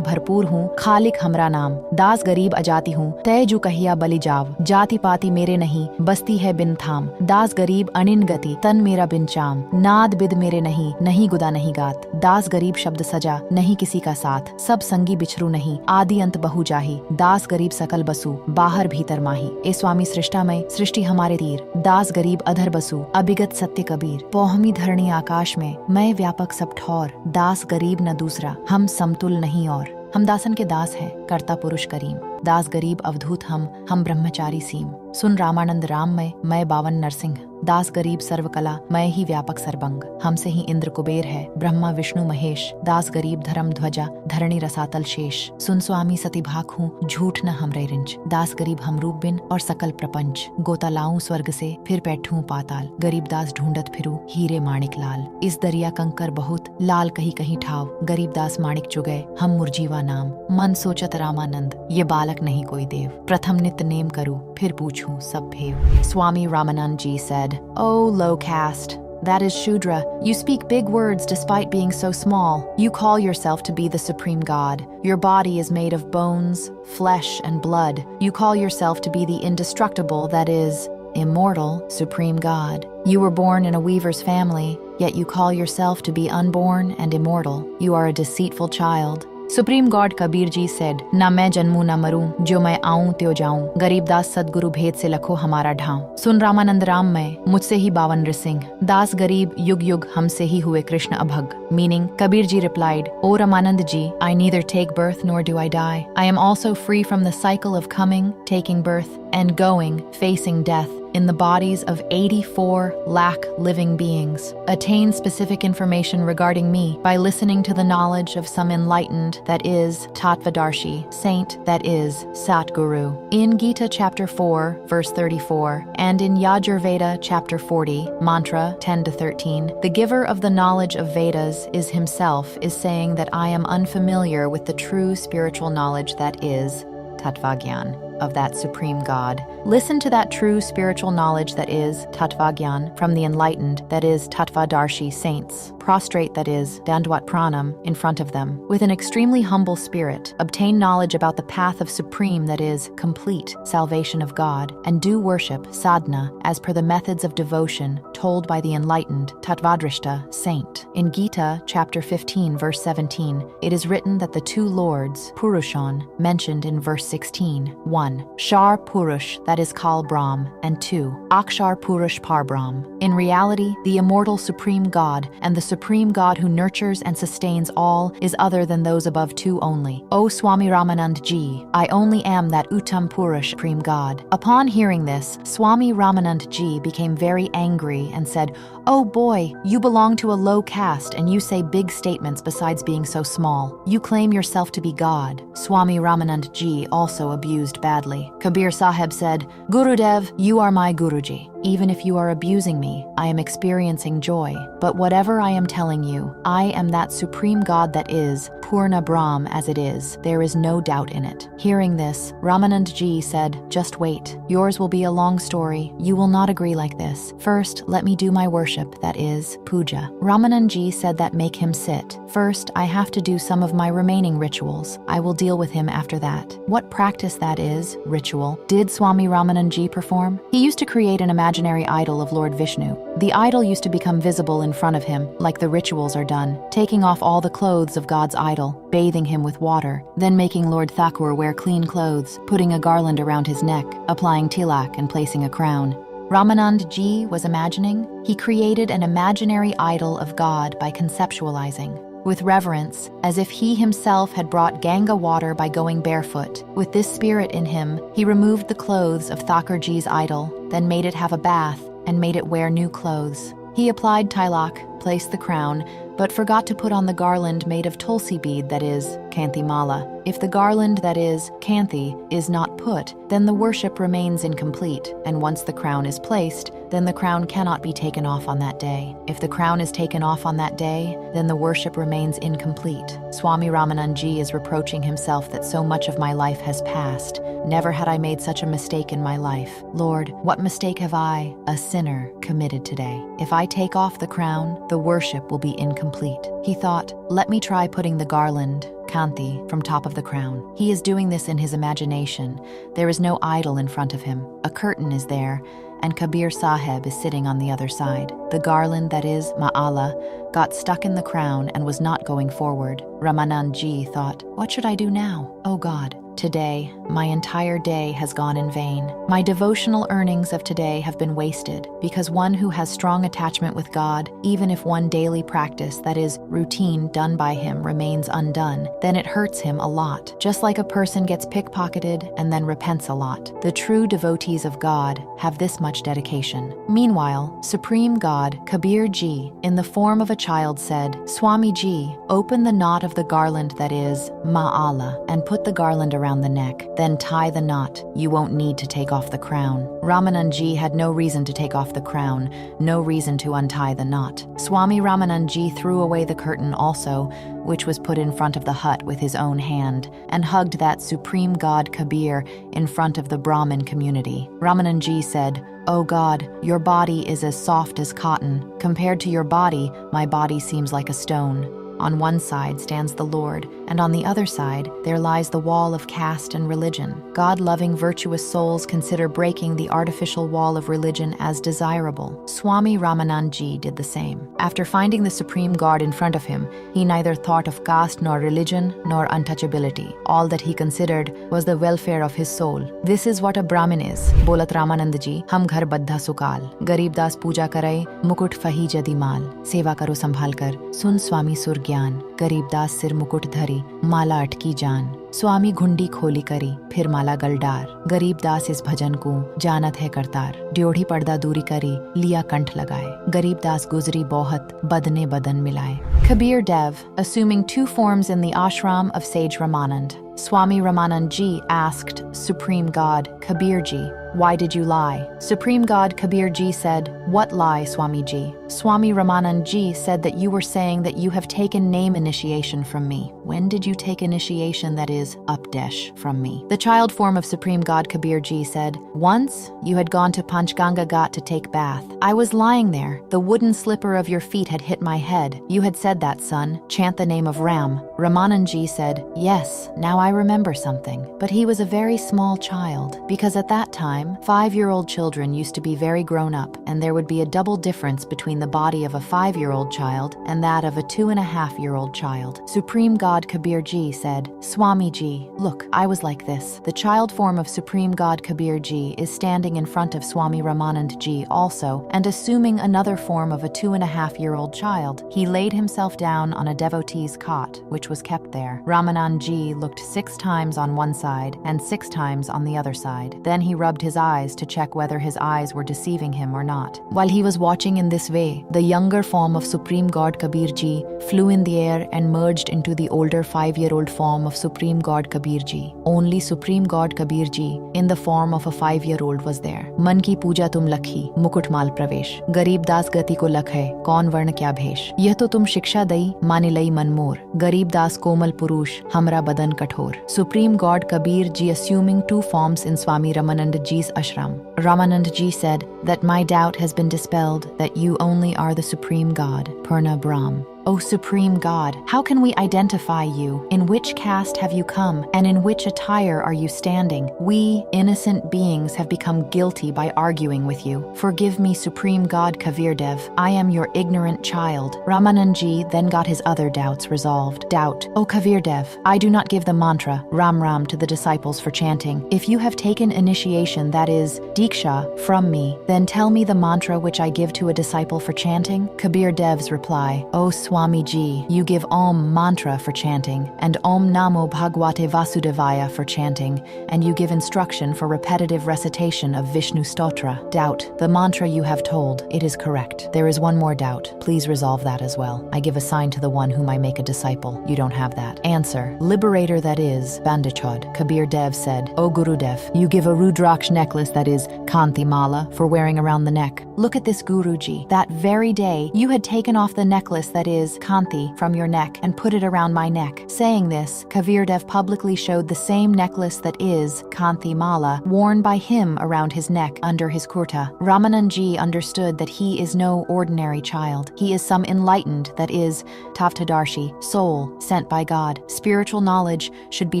भरपूर हूँ खालिक हमरा नाम, दास गरीब अजाति हूँ तय जु कहिया बलि जाव, जाति पाति मेरे नहीं बस्ती है बिन थाम, दास गरीब अनिन गति तन मेरा बिन चाम, नाद बिद मेरे नहीं गुदा नहीं गात, दास गरीब शब्द सजा नहीं किसी का साथ, सब संगी बिछरू नहीं आदि अंत बहु जाही, दास गरीब सकल बसु बाहर भीतर माही, ए स्वामी सृष्टामय सृष्टि हमारे तीर, दास गरीब अधर बसु अभिगत सत्य कबीर, पौहमी धरणी आकाश में मैं व्यापक सब ठौर, दास गरीब न दूसरा हम समतुल नहीं और, हम दासन के दास हैं कर्ता पुरुष करीम, दास गरीब अवधूत हम ब्रह्मचारी सीम, सुन रामानंद राममय मैं बावन नरसिंह, दास गरीब सर्वकला मैं ही व्यापक सर्वंग, हमसे ही इंद्र कुबेर है ब्रह्मा विष्णु महेश, दास गरीब धर्म ध्वजा धरणी रसातल शेष, सुन स्वामी सती भाक हूँ झूठ न हमरे रिंच, दास गरीब हम रूप बिन और सकल प्रपंच, गोता लाऊं स्वर्ग से फिर बैठूं पाताल, गरीब दास ढूंढत फिरू हीरे माणिक लाल, इस दरिया कंकर बहुत लाल कहीं कहीं ठाव, गरीब दास माणिक चुगए हम मुरजीवा नाम, मन सोचत रामानंद ये बालक नहीं कोई देव, प्रथम नित्य नेम करूं फिर पूछूं सब भेव. Swami Ramanand Ji said, "O low caste, that is Shudra, you speak big words despite being so small. You call yourself to be the Supreme God. Your body is made of bones, flesh, and blood. You call yourself to be the indestructible, that is, immortal, Supreme God. You were born in a weaver's family, yet you call yourself to be unborn and immortal. You are a deceitful child." Supreme god Kabir ji said, ना मैं जन्मूं ना मरूं, जो मैं आऊं त्यो जाऊं, गरीबदास सदगुरु भेद से लखो हमारा ढांव, सुन रामानंद राम मैं मुझसे ही बावन नृसिंह, दास गरीब युग युग हमसे ही हुए Krishna अभग. Meaning, Kabir ji replied, O Ramanand ji, I neither take birth nor do I die. I am also free from the cycle of coming, taking birth, and going, facing death, in the bodies of 84 lakh living beings. Attain specific information regarding me by listening to the knowledge of some enlightened, that is, Tattvadarshi, saint, that is, Satguru. In Gita chapter 4, verse 34, and in Yajurveda chapter 40, mantra 10 to 13, the giver of the knowledge of Vedas is himself is saying that I am unfamiliar with the true spiritual knowledge that is Tattvagyan, of that Supreme God. Listen to that true spiritual knowledge that is Tattvagyan from the enlightened, that is Tattvadarshi saints. Prostrate, that is Dandwat Pranam, in front of them. With an extremely humble spirit, obtain knowledge about the path of supreme, that is complete salvation of God, and do worship, sadhana, as per the methods of devotion told by the enlightened Tattvadrishta saint. In Gita chapter 15, verse 17, it is written that the two lords, Purushan, mentioned in verse 16, 1. Shar Purush, that is Kal Brahm, and 2. Akshar Purush Par Brahm. In reality, the immortal Supreme God and the supreme God who nurtures and sustains all is other than those above two only. O Swami Ramanand Ji, I only am that Uttam Purush supreme God. Upon hearing this, Swami Ramanand Ji became very angry and said, "Oh boy, you belong to a low caste and you say big statements besides being so small. You claim yourself to be God." Swami Ramanand Ji also abused badly. Kabir Sahib said, "Gurudev, you are my Guruji. Even if you are abusing me, I am experiencing joy. But whatever I am telling you, I am that supreme God that is, Purna Brahm as it is. There is no doubt in it." Hearing this, Ramanand Ji said, "Just wait. Yours will be a long story. You will not agree like this. First, let me do my worship, that is, puja." Ramanand Ji said that make him sit. "First, I have to do some of my remaining rituals. I will deal with him after that." What practice that is, ritual, did Swami Ramanand Ji perform? He used to create an imaginary idol of Lord Vishnu. The idol used to become visible in front of him, like the rituals are done, taking off all the clothes of God's idol, bathing him with water, then making Lord Thakur wear clean clothes, putting a garland around his neck, applying tilak and placing a crown. Ramanand Ji was imagining. He created an imaginary idol of God by conceptualizing. With reverence, as if he himself had brought Ganga water by going barefoot. With this spirit in him, he removed the clothes of Thakurji's idol, then made it have a bath and made it wear new clothes. He applied tilak, placed the crown, but forgot to put on the garland made of tulsi bead, that is, Kanthi Mala. If the garland, that is, Kanthi, is not put, then the worship remains incomplete, and once the crown is placed, then the crown cannot be taken off on that day. If the crown is taken off on that day, then the worship remains incomplete. Swami Ramanand Ji is reproaching himself that so much of my life has passed. Never had I made such a mistake in my life. Lord, what mistake have I, a sinner, committed today? If I take off the crown, the worship will be incomplete. He thought, let me try putting the garland, Kanthi, from top of the crown. He is doing this in his imagination. There is no idol in front of him. A curtain is there, and Kabir Sahib is sitting on the other side. The garland, that is, Ma'ala, got stuck in the crown and was not going forward. Ramanand Ji thought, what should I do now? Oh God, today, my entire day has gone in vain. My devotional earnings of today have been wasted, because one who has strong attachment with God, even if one daily practice, that is, routine done by him, remains undone, then it hurts him a lot, just like a person gets pickpocketed and then repents a lot. The true devotees of God have this much dedication. Meanwhile, Supreme God, Kabir Ji, in the form of a child said, Swami Ji, open the knot of the garland, that is, Ma'ala, and put the garland around the neck. Then tie the knot. You won't need to take off the crown. Ramanand Ji had no reason to take off the crown, no reason to untie the knot. Swami Ramanand Ji threw away the curtain also, which was put in front of the hut with his own hand, and hugged that supreme God Kabir in front of the Brahmin community. Ramanand Ji said, "Oh God, your body is as soft as cotton. Compared to your body, my body seems like a stone. On one side stands the Lord, and on the other side there lies the wall of caste and religion. God-loving virtuous souls consider breaking the artificial wall of religion as desirable. Swami Ramanand Ji did the same. After finding the Supreme God in front of him, he neither thought of caste nor religion nor untouchability. All that he considered was the welfare of his soul. This is what a Brahmin is. Bolat Ramanand Ji, hum ghar baddha sukal. Garib das puja karai, mukut fahi jadi mal. Seva karo sambhal kar, sun Swami sur ज्ञान गरीबदास सिर मुकुट धरी माला अटकी जान स्वामी घुंडी खोली करी फिर माला गलडार गरीबदास इस भजन को जानत है करतार ड्योढ़ी पर्दा दूरी करी लिया कंठ लगाए गरीबदास गुजरी बहुत बदने बदन मिलाए. Kabir Dev, assuming two forms in the ashram of sage Ramanand. Swami Ramanand Ji asked Supreme God Kabir Ji, "Why did you lie?" Supreme God Kabir Ji said, "What lie, Swami Ji?" Swami Ramanand Ji said that you were saying that you have taken name initiation from me. When did you take initiation, that is, updesh, from me? The child form of Supreme God Kabir Ji said, "Once you had gone to Panchganga Ghat to take bath. I was lying there. The wooden slipper of your feet had hit my head. You had said that, son. Chant the name of Ram." Ramanand Ji said, "Yes, now I remember something." But he was a very small child, because at that time time, 5-year-old children used to be very grown up, and there would be a double difference between the body of a 5-year-old child and that of a 2.5-year-old child. Supreme God Kabir Ji said, Swami Ji, look, I was like this. The child form of Supreme God Kabir Ji is standing in front of Swami Ramanand Ji also, and assuming another form of a 2.5-year-old child. He laid himself down on a devotee's cot, which was kept there. Ramanand Ji looked 6 times on one side and 6 times on the other side. Then he rubbed his eyes to check whether his eyes were deceiving him or not. While he was watching in this way, the younger form of Supreme God Kabir Ji flew in the air and merged into the older 5-year-old form of Supreme God Kabir Ji. Only Supreme God Kabir Ji, in the form of a 5-year-old, was there. Man ki puja tum lakhi, mukutmal pravesh. Garib das gati ko lakh hai, kaun varna kya bhesh. Yeh to tum shiksha dai, mani lai man mor. Garib das komal purush, hamra badan kathor. Supreme God Kabir Ji assuming 2 forms in Swami Ramanand Ji's ashram. Ramanand Ji said that my doubt has been dispelled, that you only are the Supreme God, Purna Brahm. O Supreme God, how can we identify you? In which caste have you come, and in which attire are you standing? We, innocent beings, have become guilty by arguing with you. Forgive me, Supreme God Kavirdev. I am your ignorant child. Ramanandji then got his other doubts resolved. Doubt. O Kavirdev, I do not give the mantra, Ram Ram, to the disciples for chanting. If you have taken initiation, that is, Diksha, from me, then tell me the mantra which I give to a disciple for chanting. Kabir Dev's reply, O Swami Ji, you give Om mantra for chanting, and Om Namo Bhagavate Vasudevaya for chanting, and you give instruction for repetitive recitation of Vishnu Stotra. Doubt. The mantra you have told, it is correct. There is one more doubt. Please resolve that as well. I give a sign to the one whom I make a disciple. You don't have that. Answer. Liberator, that is, Bandachod. Kabir Dev said, O Gurudev, you give a Rudraksh necklace, that is, Kanti Mala, for wearing around the neck. Look at this, Guruji. That very day, you had taken off the necklace, that is, Kanti, from your neck and put it around my neck. Saying this, Kavirdev publicly showed the same necklace, that is, Kanti Mala, worn by him around his neck under his kurta. Ramanandji understood that he is no ordinary child. He is some enlightened, that is, Tavtadarshi, soul, sent by God. Spiritual knowledge should be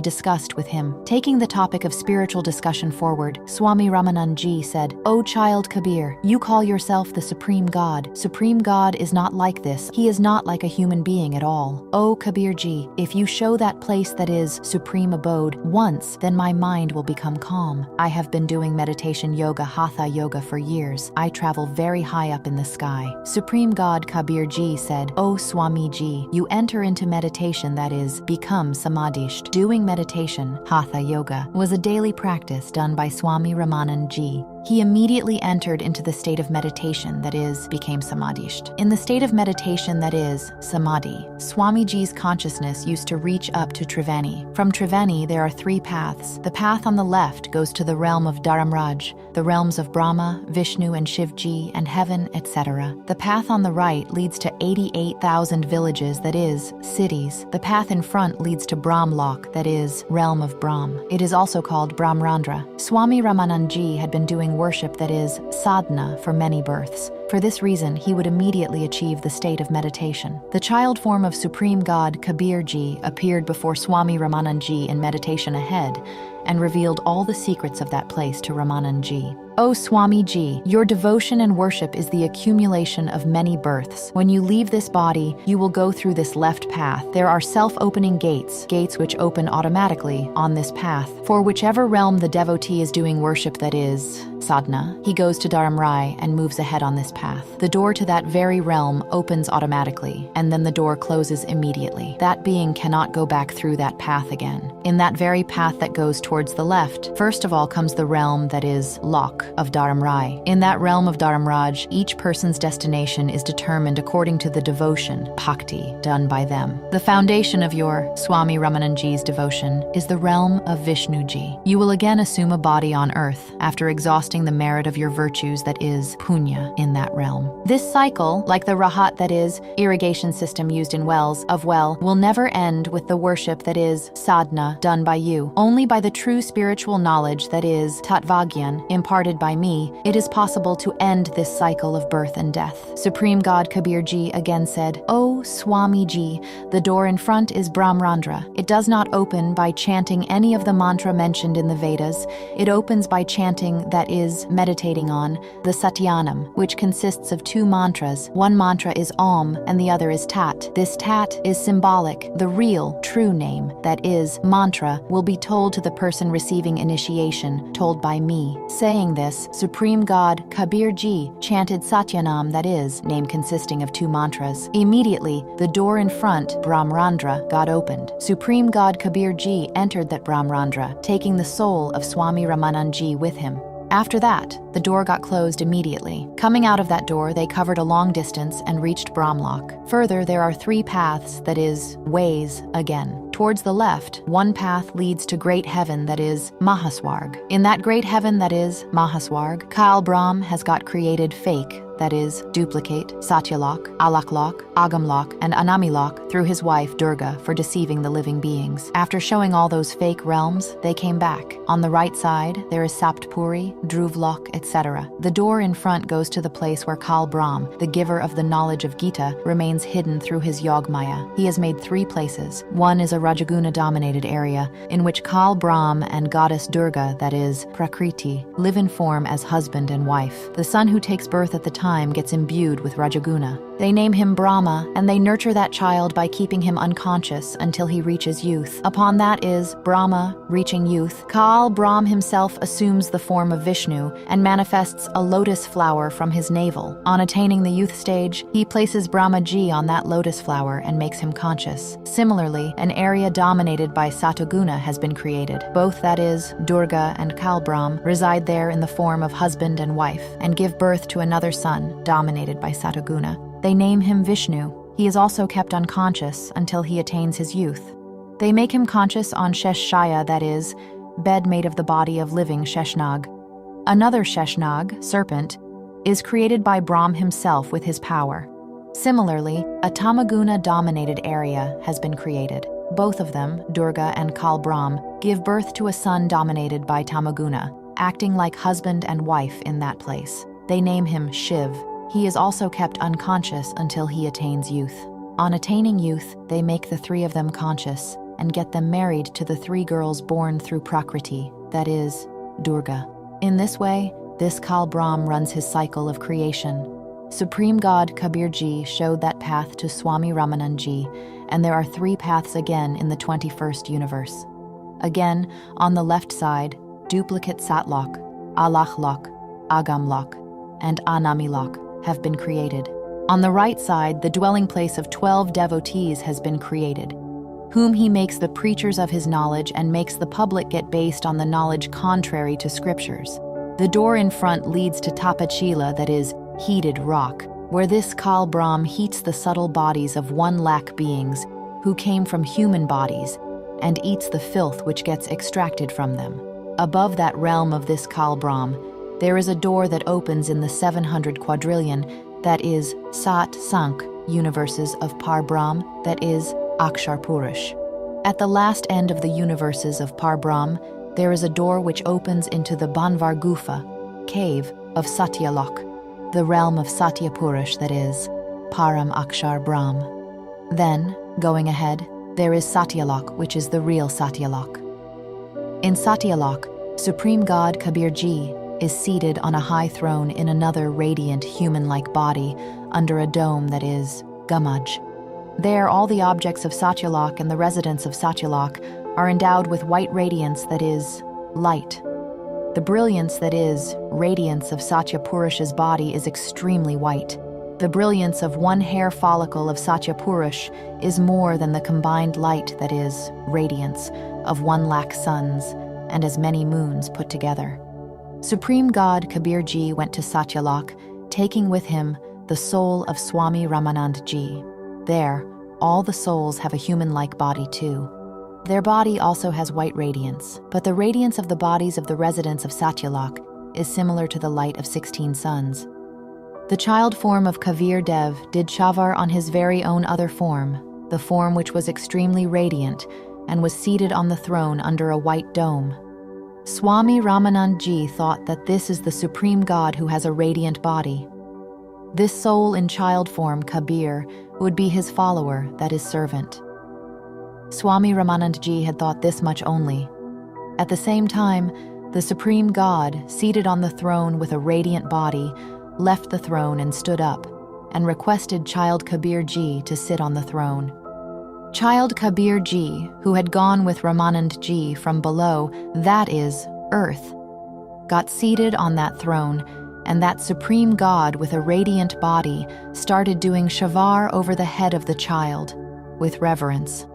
discussed with him. Taking the topic of spiritual discussion forward, Swami Ramanandji said, O child Kabir, you call yourself the Supreme God. Supreme God is not like this. He is not like a human being at all. O Kabirji, if you show that place, that is, supreme abode, once, then my mind will become calm. I have been doing meditation yoga, Hatha yoga, for years. I travel very high up in the sky. Supreme God Kabirji said, O Swami Ji, you enter into meditation, that is, become samadhisht. Doing meditation, Hatha yoga, was a daily practice done by Swami Ramanand Ji. He immediately entered into the state of meditation, that is, became samadhisht. In the state of meditation, that is, samadhi, Swamiji's consciousness used to reach up to Triveni. From Triveni, there are 3 paths. The path on the left goes to the realm of Dharamraj, the realms of Brahma, Vishnu and Shivji, and heaven, etc. The path on the right leads to 88,000 villages, that is, cities. The path in front leads to Brahmlok, that is, realm of Brahm. It is also called Brahmrandra. Swami Ramanandji had been doing worship, that is, sadhana, for many births. For this reason, he would immediately achieve the state of meditation. The child form of Supreme God Kabirji appeared before Swami Ramanandji in meditation ahead and revealed all the secrets of that place to Ramanandji. O Swami Ji, your devotion and worship is the accumulation of many births. When you leave this body, you will go through this left path. There are self-opening gates, gates which open automatically on this path. For whichever realm the devotee is doing worship, that is, sadhana, he goes to Dharamrai and moves ahead on this path. The door to that very realm opens automatically, and then the door closes immediately. That being cannot go back through that path again. In that very path that goes towards the left, first of all comes the realm, that is, Lok, of Dharamrai. In that realm of Dharamraj, each person's destination is determined according to the devotion, bhakti, done by them. The foundation of your Swami Ramanandji's devotion is the realm of Vishnuji. You will again assume a body on earth after exhausting manifesting the merit of your virtues, that is, punya, in that realm. This cycle, like the rahat, that is, irrigation system used in wells, will never end with the worship, that is, sadhana, done by you. Only by the true spiritual knowledge, that is, tatvagyan, imparted by me, it is possible to end this cycle of birth and death. Supreme God Kabir Ji again said, "O Swami Ji, the door in front is Brahmrandra. It does not open by chanting any of the mantra mentioned in the Vedas. It opens by chanting, that is, meditating on, the Satyanam, which consists of two mantras. One mantra is Om and the other is Tat. This Tat is symbolic. The real, true name, that is, mantra, will be told to the person receiving initiation, told by me." Saying this, Supreme God Kabir Ji chanted Satyanam, that is, name consisting of two mantras. Immediately, the door in front, Brahmrandra, got opened. Supreme God Kabir Ji entered that Brahmrandra, taking the soul of Swami Ramananji with him. After that, the door got closed immediately. Coming out of that door, they covered a long distance and reached Brahmlock. Further, there are 3 paths, that is, ways, again. Towards the left, one path leads to great heaven, that is, Mahaswarg. In that great heaven, that is, Mahaswarg, Kal Brahm has got created fake, that is, duplicate, Satyalok, Alaklok, Agamlok, and Anamilok through his wife Durga for deceiving the living beings. After showing all those fake realms, they came back. On the right side, there is Saptpuri, Druvlok, etc. The door in front goes to the place where Kal Brahm, the giver of the knowledge of Gita, remains hidden through his Yogmaya. He has made 3 places. One is a Rajaguna-dominated area, in which Kal Brahm and goddess Durga, that is, Prakriti, live in form as husband and wife. The son who takes birth at the time gets imbued with Rajaguna. They name him Brahma, and they nurture that child by keeping him unconscious until he reaches youth. Upon that is, Brahma, reaching youth, Kal Brahm himself assumes the form of Vishnu and manifests a lotus flower from his navel. On attaining the youth stage, he places Brahmaji on that lotus flower and makes him conscious. Similarly, an area dominated by Satoguna has been created. Both, that is, Durga and Kal Brahm, reside there in the form of husband and wife, and give birth to another son, dominated by Satoguna. They name him Vishnu. He is also kept unconscious until he attains his youth. They make him conscious on Sheshshaya, that is, bed made of the body of living Sheshnag. Another Sheshnag, serpent, is created by Brahm himself with his power. Similarly, a Tamaguna-dominated area has been created. Both of them, Durga and Kal Brahm, give birth to a son dominated by Tamaguna, acting like husband and wife in that place. They name him Shiv. He is also kept unconscious until he attains youth. On attaining youth, they make the 3 of them conscious and get them married to the 3 girls born through Prakriti, that is, Durga. In this way, this Kal Brahm runs his cycle of creation. Supreme God Kabir Ji showed that path to Swami Ramananji, and there are 3 paths again in the 21st universe. Again, on the left side, duplicate Satlok, Alakhlok, Agamlok, and Anamilok have been created. On the right side, the dwelling place of 12 devotees has been created, whom he makes the preachers of his knowledge and makes the public get based on the knowledge contrary to scriptures. The door in front leads to Tapachila, that is, heated rock, where this Kal Brahm heats the subtle bodies of 1,00,000 beings who came from human bodies and eats the filth which gets extracted from them. Above that realm of this Kal Brahm, there is a door that opens in the 700 quadrillion, that is, Sat Sank, universes of Par Brahm, that is, Akshar Purush. At the last end of the universes of Par Brahm, there is a door which opens into the Banvar Gufa, cave of Satyalok, the realm of Satya Purush, that is, Param Akshar Brahm. Then, going ahead, there is Satyalok, which is the real Satyalok. In Satyalok, Supreme God Kabir Ji is seated on a high throne in another radiant human-like body under a dome that is Gamaj. There, all the objects of Satyalok and the residents of Satyalok are endowed with white radiance that is light. The brilliance that is radiance of Satya Purush's body is extremely white. The brilliance of one hair follicle of Satya Purush is more than the combined light that is radiance of 1,00,000 suns and as many moons put together. Supreme God Kabir Ji went to Satyalok, taking with him the soul of Swami Ramanand Ji. There, all the souls have a human-like body too. Their body also has white radiance, but the radiance of the bodies of the residents of Satyalok is similar to the light of 16 suns. The child form of Kabir Dev did Shavar on his very own other form, the form which was extremely radiant and was seated on the throne under a white dome. Swami Ramanand Ji thought that this is the Supreme God who has a radiant body. This soul in child form, Kabir, would be his follower, that is, servant. Swami Ramanand Ji had thought this much only. At the same time, the Supreme God, seated on the throne with a radiant body, left the throne and stood up, and requested Child Kabir Ji to sit on the throne. Child Kabir Ji, who had gone with Ramanand Ji from below, that is, earth, got seated on that throne, and that Supreme God with a radiant body started doing Shavar over the head of the child, with reverence.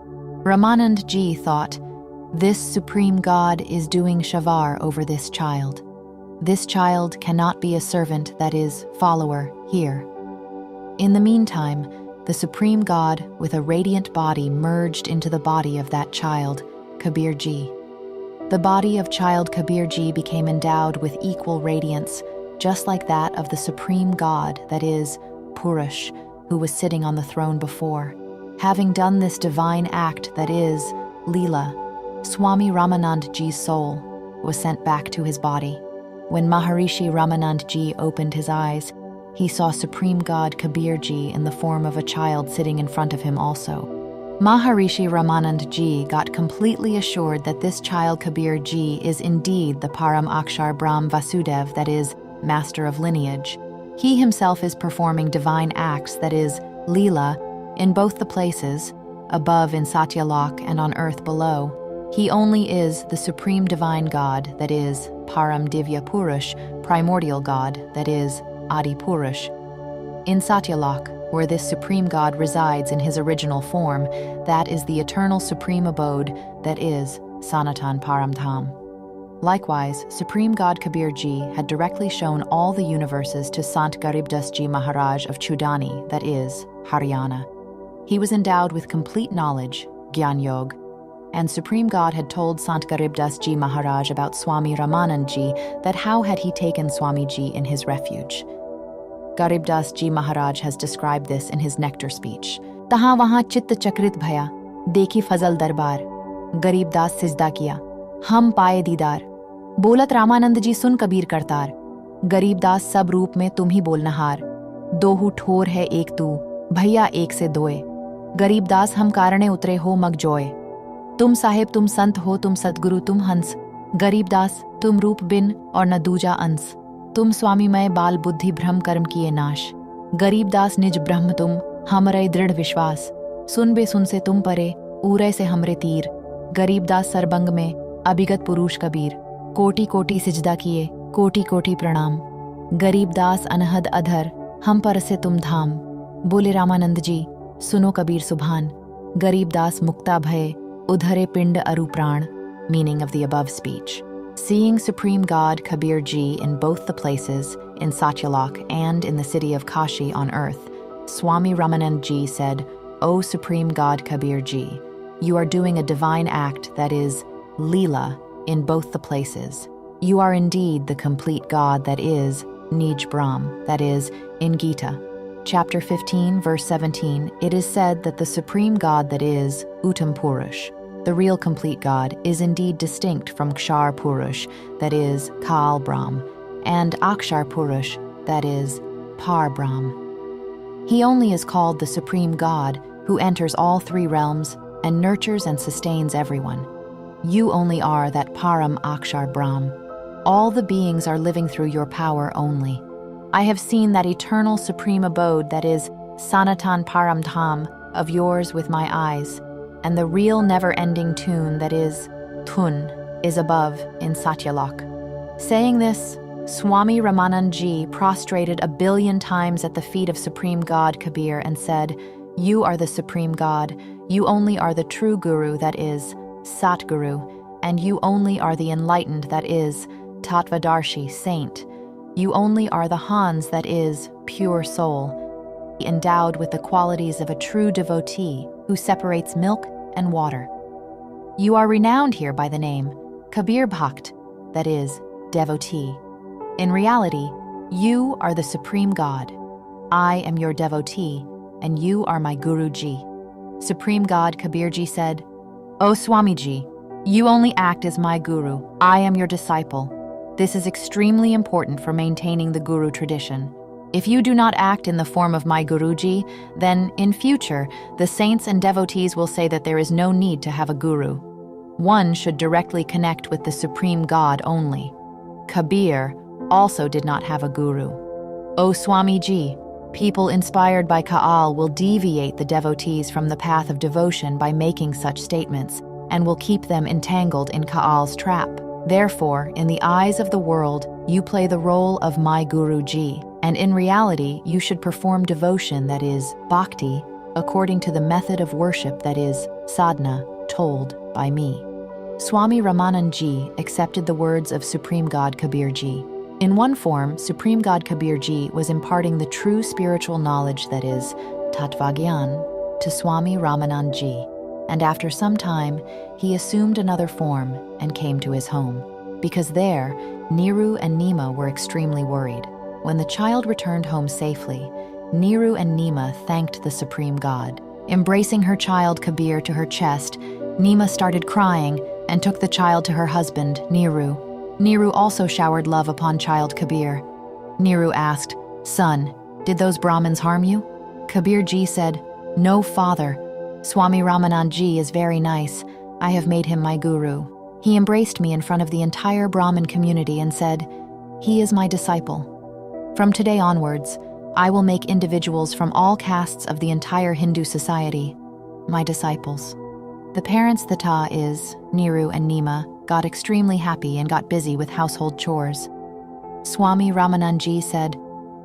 Ramanand Ji thought, this Supreme God is doing Shavar over this child. This child cannot be a servant, that is, follower, here. In the meantime, the Supreme God with a radiant body merged into the body of that child, Kabir Ji. The body of child Kabir Ji became endowed with equal radiance, just like that of the Supreme God, that is, Purush, who was sitting on the throne before. Having done this divine act, that is, Leela, Swami Ramanand Ji's soul was sent back to his body. When Maharishi Ramanand Ji opened his eyes, he saw Supreme God Kabir Ji in the form of a child sitting in front of him also. Maharishi Ramanand Ji got completely assured that this child Kabir Ji is indeed the Param Akshar Brahm Vasudev, that is, master of lineage. He himself is performing divine acts, that is, Leela, in both the places, above in Satyalok and on earth below. He only is the Supreme Divine God, that is, Param Divya Purush, primordial God, that is, Adi Purush. In Satyalok, where this Supreme God resides in his original form, that is the eternal supreme abode, that is, Sanatan Param Dham. Likewise, Supreme God Kabir Ji had directly shown all the universes to Sant Garibdas Ji Maharaj of Chudani, that is, Haryana. He was endowed with complete knowledge, Gyan Yog, and Supreme God had told Sant Garibdas Ji Maharaj about Swami Ramanand Ji, that how had he taken Swami Ji in his refuge. Garibdas Ji Maharaj has described this in his nectar speech. Tahan wahan chitta chakrit bhaya, dekhi fazal darbar, Garibdas sijda kiya, हम पाए दीदार, बोलत रामानंद जी सुन कबीर करतार, गरीबदास सब रूप में तुम ही बोलनहार, दोहू ठोर है एक तू, भैया एक से दोए, गरीबदास हम कारणे उतरे हो मग जोए, तुम साहेब तुम संत हो तुम सतगुरु तुम हंस, गरीबदास तुम रूप बिन और न दूजा अंस, तुम स्वामीमय बाल बुद्धि भ्रम कर्म किए नाश, गरीबदास निज ब्रह्म तुम, हमरे दृढ़ विश्वास, सुन बे सुन से तुम परे, ऊरे से हमरे तीर, गरीबदास सरबंग में अभिगत पुरुष कबीर, कोटि कोटि सिजदा किए, कोटि कोटि प्रणाम, गरीबदास अनहद अधर, हम पर से तुम धाम, बोले रामानंद जी, सुनो कबीर सुभान, गरीबदास मुक्ता भय, udhare pind aru pran, meaning of the above speech. Seeing Supreme God Kabir Ji in both the places, in Satyalok and in the city of Kashi on earth, Swami Ramanand Ji said, O Supreme God Kabir Ji, you are doing a divine act, that is, Leela, in both the places. You are indeed the complete God, that is, Nij Brahm, that is, in Gita. Chapter 15, verse 17, it is said that the Supreme God, that is, Uttam Purush, the real complete God, is indeed distinct from Kshar Purush, that is, Kal Brahm, and Akshar Purush, that is, Par Brahm. He only is called the Supreme God, who enters all three realms and nurtures and sustains everyone. You only are that Param Akshar Brahm. All the beings are living through your power only. I have seen that eternal supreme abode, that is, Sanatan Param Dham, of yours with my eyes, and the real never-ending tune, that is, Tun, is above in Satyalok. Saying this, Swami Ramanand Ji prostrated 1 billion times at the feet of Supreme God Kabir and said, You are the Supreme God, you only are the true Guru, that is, Satguru, and you only are the enlightened, that is, Tattvadarshi, saint. You only are the Hans, that is, pure soul, endowed with the qualities of a true devotee who separates milk and water. You are renowned here by the name Kabir Bhakt, that is, devotee. In reality, you are the Supreme God. I am your devotee, and you are my Guruji. Supreme God Kabirji said, "O Swamiji, you only act as my guru. I am your disciple. This is extremely important for maintaining the guru tradition. If you do not act in the form of my Guruji, then, in future, the saints and devotees will say that there is no need to have a guru. One should directly connect with the Supreme God only." Kabir also did not have a guru. "O Swamiji, people inspired by Kaal will deviate the devotees from the path of devotion by making such statements, and will keep them entangled in Kaal's trap. Therefore, in the eyes of the world, you play the role of my Guruji, and in reality, you should perform devotion, that is, bhakti, according to the method of worship, that is, sadhana, told by me." Swami Ramanandji accepted the words of Supreme God Kabirji. In one form, Supreme God Kabirji was imparting the true spiritual knowledge, that is, Tattvagyan, to Swami Ramanandji, and after some time, he assumed another form and came to his home. Because there, Niru and Nima were extremely worried. When the child returned home safely, Niru and Nima thanked the Supreme God. Embracing her child Kabir to her chest, Nima started crying and took the child to her husband, Niru. Niru also showered love upon child Kabir. Niru asked, "Son, did those Brahmins harm you?" Kabirji said, "No, father. Swami Ramanandji is very nice. I have made him my guru. He embraced me in front of the entire Brahmin community and said, 'He is my disciple. From today onwards, I will make individuals from all castes of the entire Hindu society my disciples.'" The parents, that is, Niru and Nima, got extremely happy and got busy with household chores. Swami Ramanandji said,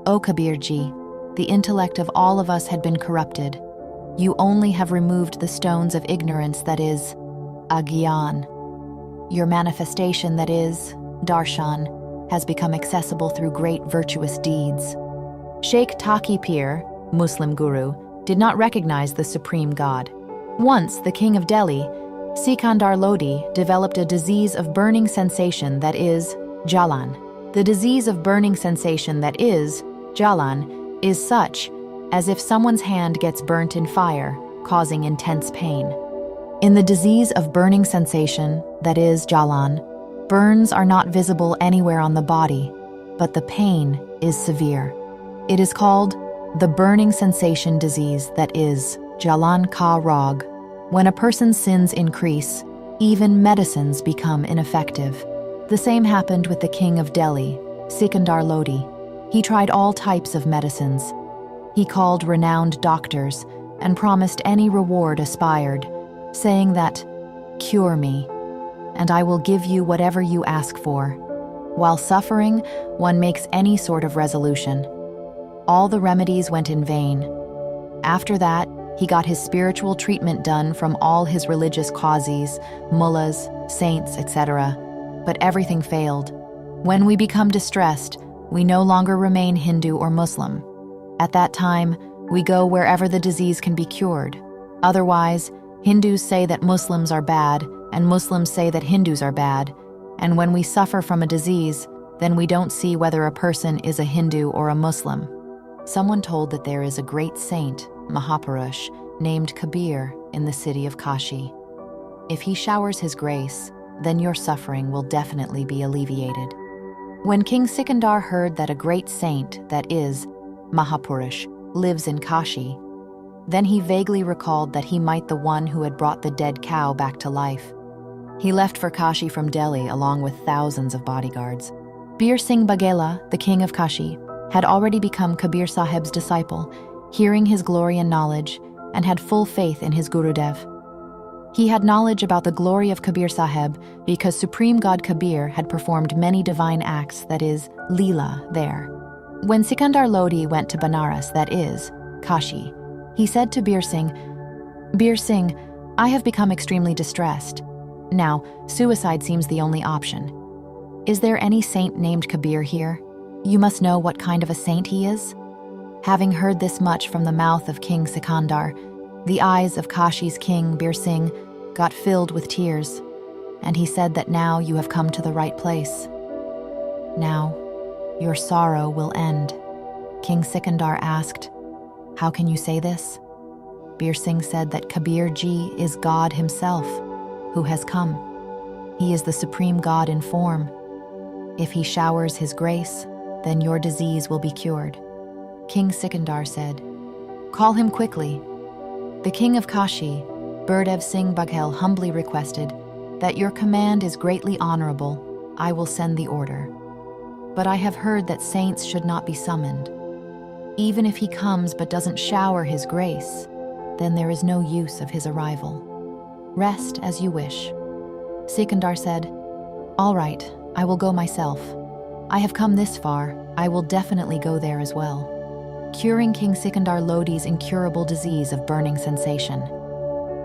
"O Kabirji, the intellect of all of us had been corrupted. You only have removed the stones of ignorance, that is, agyan. Your manifestation, that is, darshan, has become accessible through great virtuous deeds." Sheikh Taqi Pir, Muslim guru, did not recognize the Supreme God. Once, the king of Delhi, Sikandar Lodi, developed a disease of burning sensation, that is, jalan. The disease of burning sensation, that is, jalan, is such as if someone's hand gets burnt in fire, causing intense pain. In the disease of burning sensation, that is, jalan, burns are not visible anywhere on the body, but the pain is severe. It is called the burning sensation disease, that is, jalan ka rag. When a person's sins increase, even medicines become ineffective. The same happened with the king of Delhi, Sikandar Lodi. He tried all types of medicines. He called renowned doctors and promised any reward aspired, saying that, "Cure me, and I will give you whatever you ask for." While suffering, one makes any sort of resolution. All the remedies went in vain. After that, he got his spiritual treatment done from all his religious qazis, mullahs, saints, etc. But everything failed. When we become distressed, we no longer remain Hindu or Muslim. At that time, we go wherever the disease can be cured. Otherwise, Hindus say that Muslims are bad, and Muslims say that Hindus are bad. And when we suffer from a disease, then we don't see whether a person is a Hindu or a Muslim. Someone told that there is a great saint, Mahapurush, named Kabir in the city of Kashi. If he showers his grace, then your suffering will definitely be alleviated. When King Sikandar heard that a great saint, that is, Mahapurush, lives in Kashi, then he vaguely recalled that he might the one who had brought the dead cow back to life. He left for Kashi from Delhi along with thousands of bodyguards. Bir Singh Baghela, the king of Kashi, had already become Kabir Sahib's disciple, hearing his glory and knowledge, and had full faith in his Gurudev. He had knowledge about the glory of Kabir Sahib because Supreme God Kabir had performed many divine acts, that is, Leela, there. When Sikandar Lodi went to Banaras, that is, Kashi, he said to Bir Singh, "Bir Singh, I have become extremely distressed. Now, suicide seems the only option. Is there any saint named Kabir here? You must know what kind of a saint he is." Having heard this much from the mouth of King Sikandar, the eyes of Kashi's king, Bir Singh, got filled with tears, and he said that now you have come to the right place. Now, your sorrow will end. King Sikandar asked, "How can you say this?" Bir Singh said that Kabir Ji is God himself, who has come. He is the supreme God in form. If he showers his grace, then your disease will be cured. King Sikandar said, "Call him quickly." The king of Kashi, Gurdev Singh Baghel, humbly requested that your command is greatly honorable. I will send the order. But I have heard that saints should not be summoned. Even if he comes but doesn't shower his grace, then there is no use of his arrival. Rest as you wish. Sikandar said, "All right, I will go myself. I have come this far, I will definitely go there as well." Curing King Sikandar Lodi's incurable disease of burning sensation.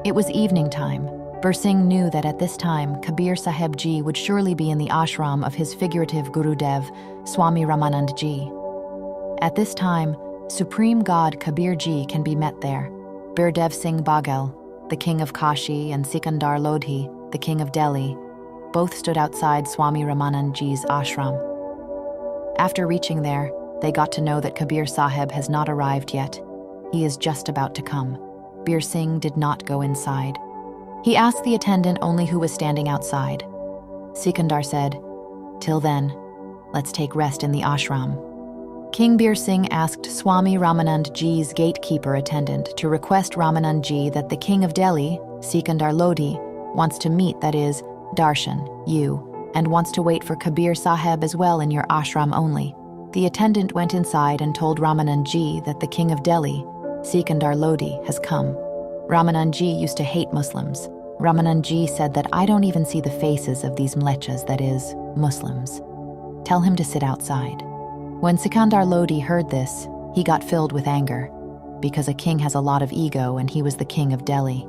It was evening time. Bir Singh knew that at this time, Kabir Sahib Ji would surely be in the ashram of his figurative Gurudev, Swami Ramanand Ji. At this time, Supreme God Kabir Ji can be met there. Gurdev Singh Baghel, the king of Kashi, and Sikandar Lodhi, the king of Delhi, both stood outside Swami Ramanand Ji's ashram. After reaching there, they got to know that Kabir Sahib has not arrived yet. He is just about to come. Bir Singh did not go inside. He asked the attendant only who was standing outside. Sikandar said, "Till then, let's take rest in the ashram." King Bir Singh asked Swami Ramanand Ji's gatekeeper attendant to request Ramanand Ji that the king of Delhi, Sikandar Lodi, wants to meet, that is, darshan, you, and wants to wait for Kabir Sahib as well in your ashram only. The attendant went inside and told Ramanand Ji that the king of Delhi, Sikandar Lodi, has come. Ramanand Ji used to hate Muslims. Ramanand Ji said that I don't even see the faces of these mlechas, that is, Muslims. Tell him to sit outside. When Sikandar Lodi heard this, he got filled with anger, because a king has a lot of ego and he was the king of Delhi,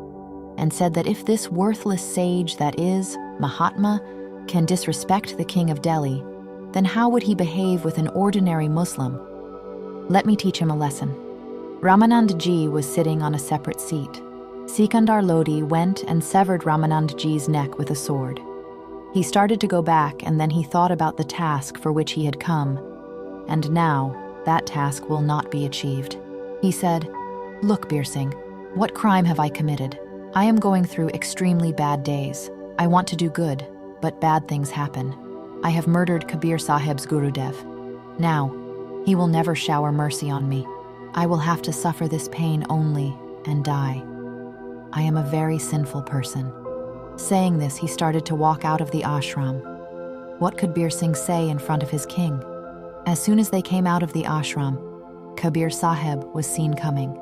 and said that if this worthless sage, that is, Mahatma, can disrespect the king of Delhi, then how would he behave with an ordinary Muslim? Let me teach him a lesson. Ramanand Ji was sitting on a separate seat. Sikandar Lodi went and severed Ramanand Ji's neck with a sword. He started to go back, and then he thought about the task for which he had come, and now that task will not be achieved. He said, "Look, Bir Singh, what crime have I committed? I am going through extremely bad days. I want to do good, but bad things happen. I have murdered Kabir Sahib's Gurudev. Now, he will never shower mercy on me. I will have to suffer this pain only and die. I am a very sinful person." Saying this, he started to walk out of the ashram. What could Bir Singh say in front of his king? As soon as they came out of the ashram, Kabir Sahib was seen coming.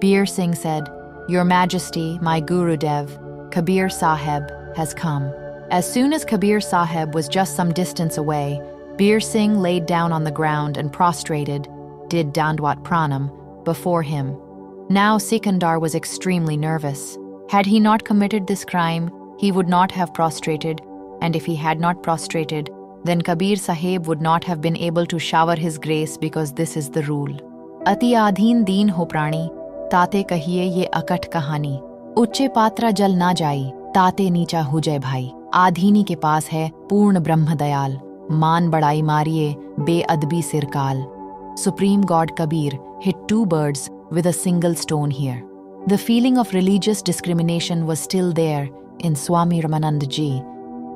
Bir Singh said, "Your Majesty, my Gurudev, Kabir Sahib, has come." As soon as Kabir Sahib was just some distance away, Bir Singh laid down on the ground and prostrated, did Dandwat Pranam, before him. Now Sikandar was extremely nervous. Had he not committed this crime, he would not have prostrated, and if he had not prostrated, then Kabir Sahib would not have been able to shower his grace, because this is the rule. Ati adhin deen ho prani, tate kahiye ye akat kahani. Ucche patra jal na jai, tate नीचा हो जाए भाई. आधीनी के पास है पूर्ण ब्रह्म दयाल, मान बड़ाई मारिए बेअदबी सिरकाल. Supreme God Kabir hit two birds with a single stone here. The feeling of religious discrimination was still there in Swami Ramanand Ji.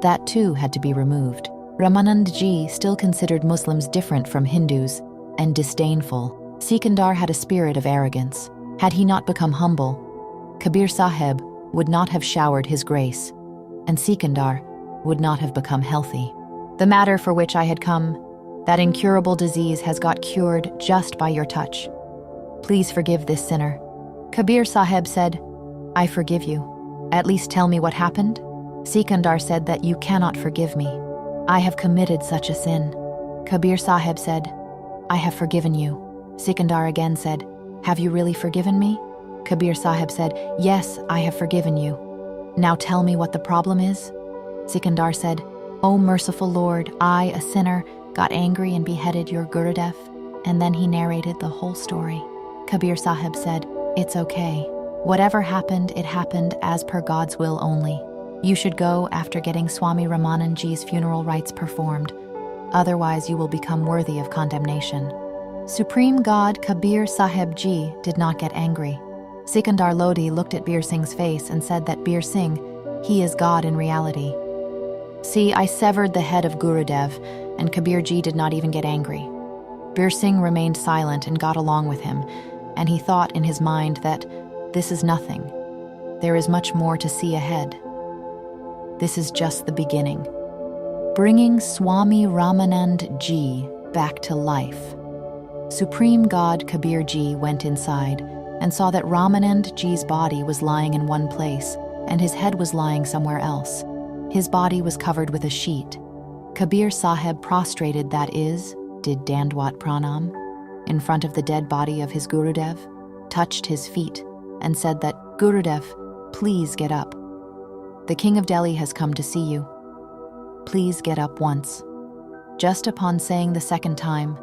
That too had to be removed. Ramanand Ji still considered Muslims different from Hindus and disdainful. Sikandar had a spirit of arrogance. Had he not become humble, Kabir Sahib would not have showered his grace, and Sikandar would not have become healthy. The matter for which I had come, that incurable disease, has got cured just by your touch. Please forgive this sinner. Kabir Sahib said, "I forgive you. At least tell me what happened." Sikandar said that you cannot forgive me. I have committed such a sin. Kabir Sahib said, "I have forgiven you." Sikandar again said, "Have you really forgiven me?" Kabir Sahib said, "Yes, I have forgiven you. Now tell me what the problem is." Sikandar said, "O merciful Lord, I, a sinner, got angry and beheaded your Gurudev." And then he narrated the whole story. Kabir Sahib said, "It's okay. Whatever happened, it happened as per God's will only. You should go after getting Swami Ramanand Ji's funeral rites performed. otherwise you will become worthy of condemnation. Supreme God Kabir Sahib Ji did not get angry. Sikandar Lodi looked at Bir Singh's face and said that Bir Singh, he is God in reality. See, I severed the head of Gurudev, and Kabir Ji did not even get angry. Bir Singh remained silent and got along with him, and he thought in his mind that this is nothing. There is much more to see ahead. This is just the beginning. Bringing Swami Ramanand Ji back to life. Supreme God Kabir Ji went inside and saw that Ramanand Ji's body was lying in one place and his head was lying somewhere else. His body was covered with a sheet. Kabir Sahib prostrated, that is, did Dandwat Pranam, in front of the dead body of his Gurudev, touched his feet, and said that, Gurudev, please get up. The King of Delhi has come to see you. Please get up once. Just upon saying the second time,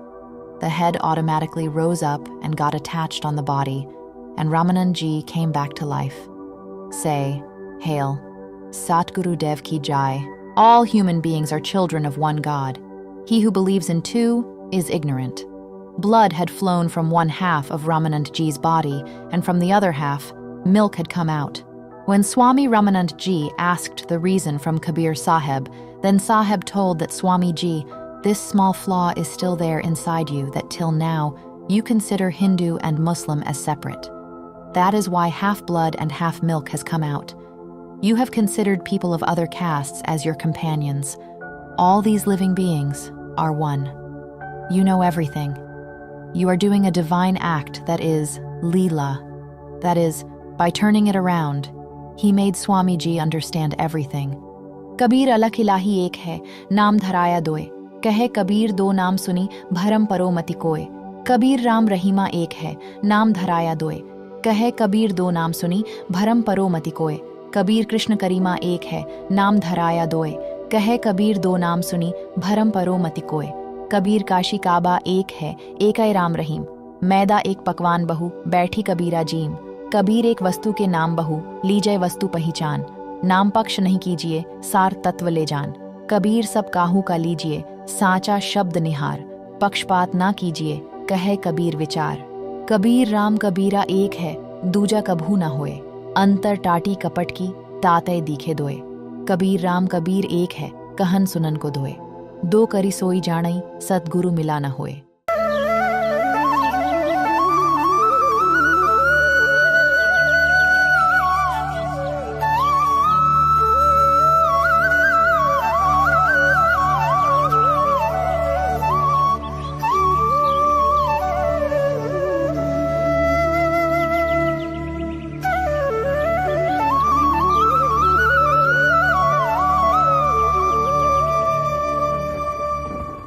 the head automatically rose up and got attached on the body, and Ramanand Ji came back to life. Say, Hail, Satguru Dev Ki Jai. All human beings are children of one God. He who believes in two is ignorant. Blood had flown from one half of Ramanand Ji's body, and from the other half, milk had come out. When Swami Ramanand Ji asked the reason from Kabir Sahib, then Sahib told that Swami Ji, this small flaw is still there inside you that till now you consider Hindu and Muslim as separate. That is why half blood and half milk has come out. You have considered people of other castes as your companions. All these living beings are one. You know everything. You are doing a divine act that is Leela. That is, by turning it around, he made Swami Ji understand everything. Kabir alak ilahi ek hai, naam dharaya doye. Kahe Kabir do naam suni, bharam paro mati koye. Kabir Ram Rahima ek hai, naam dharaya doye. Kahe Kabir do naam suni, bharam paro mati koye. Kabir Krishna Karima ek hai, naam dharaya doye. Kahe Kabir do naam suni, bharam paro mati koye. Kabir Kashi Kaaba ek hai, ekay Ram Rahim. मैदा एक पकवान बहु, बैठी कबीरा gym. Kabir एक वस्तु के नाम बहु, लीजय वस्तु पहचान. नाम पक्ष नहीं कीजिए, सार तत्व ले जान. कबीर सब काहू का लीजिए, साचा शब्द निहार. पक्षपात ना कीजिए, कहे कबीर विचार. कबीर राम कबीरा एक है, दूजा कभू ना होए. अंतर टाटी कपट की, तातय दिखे दोए. कबीर राम कबीर एक है, कहन सुनन को धोए. दो करी सोई जाणई, सतगुरु मिला न होए.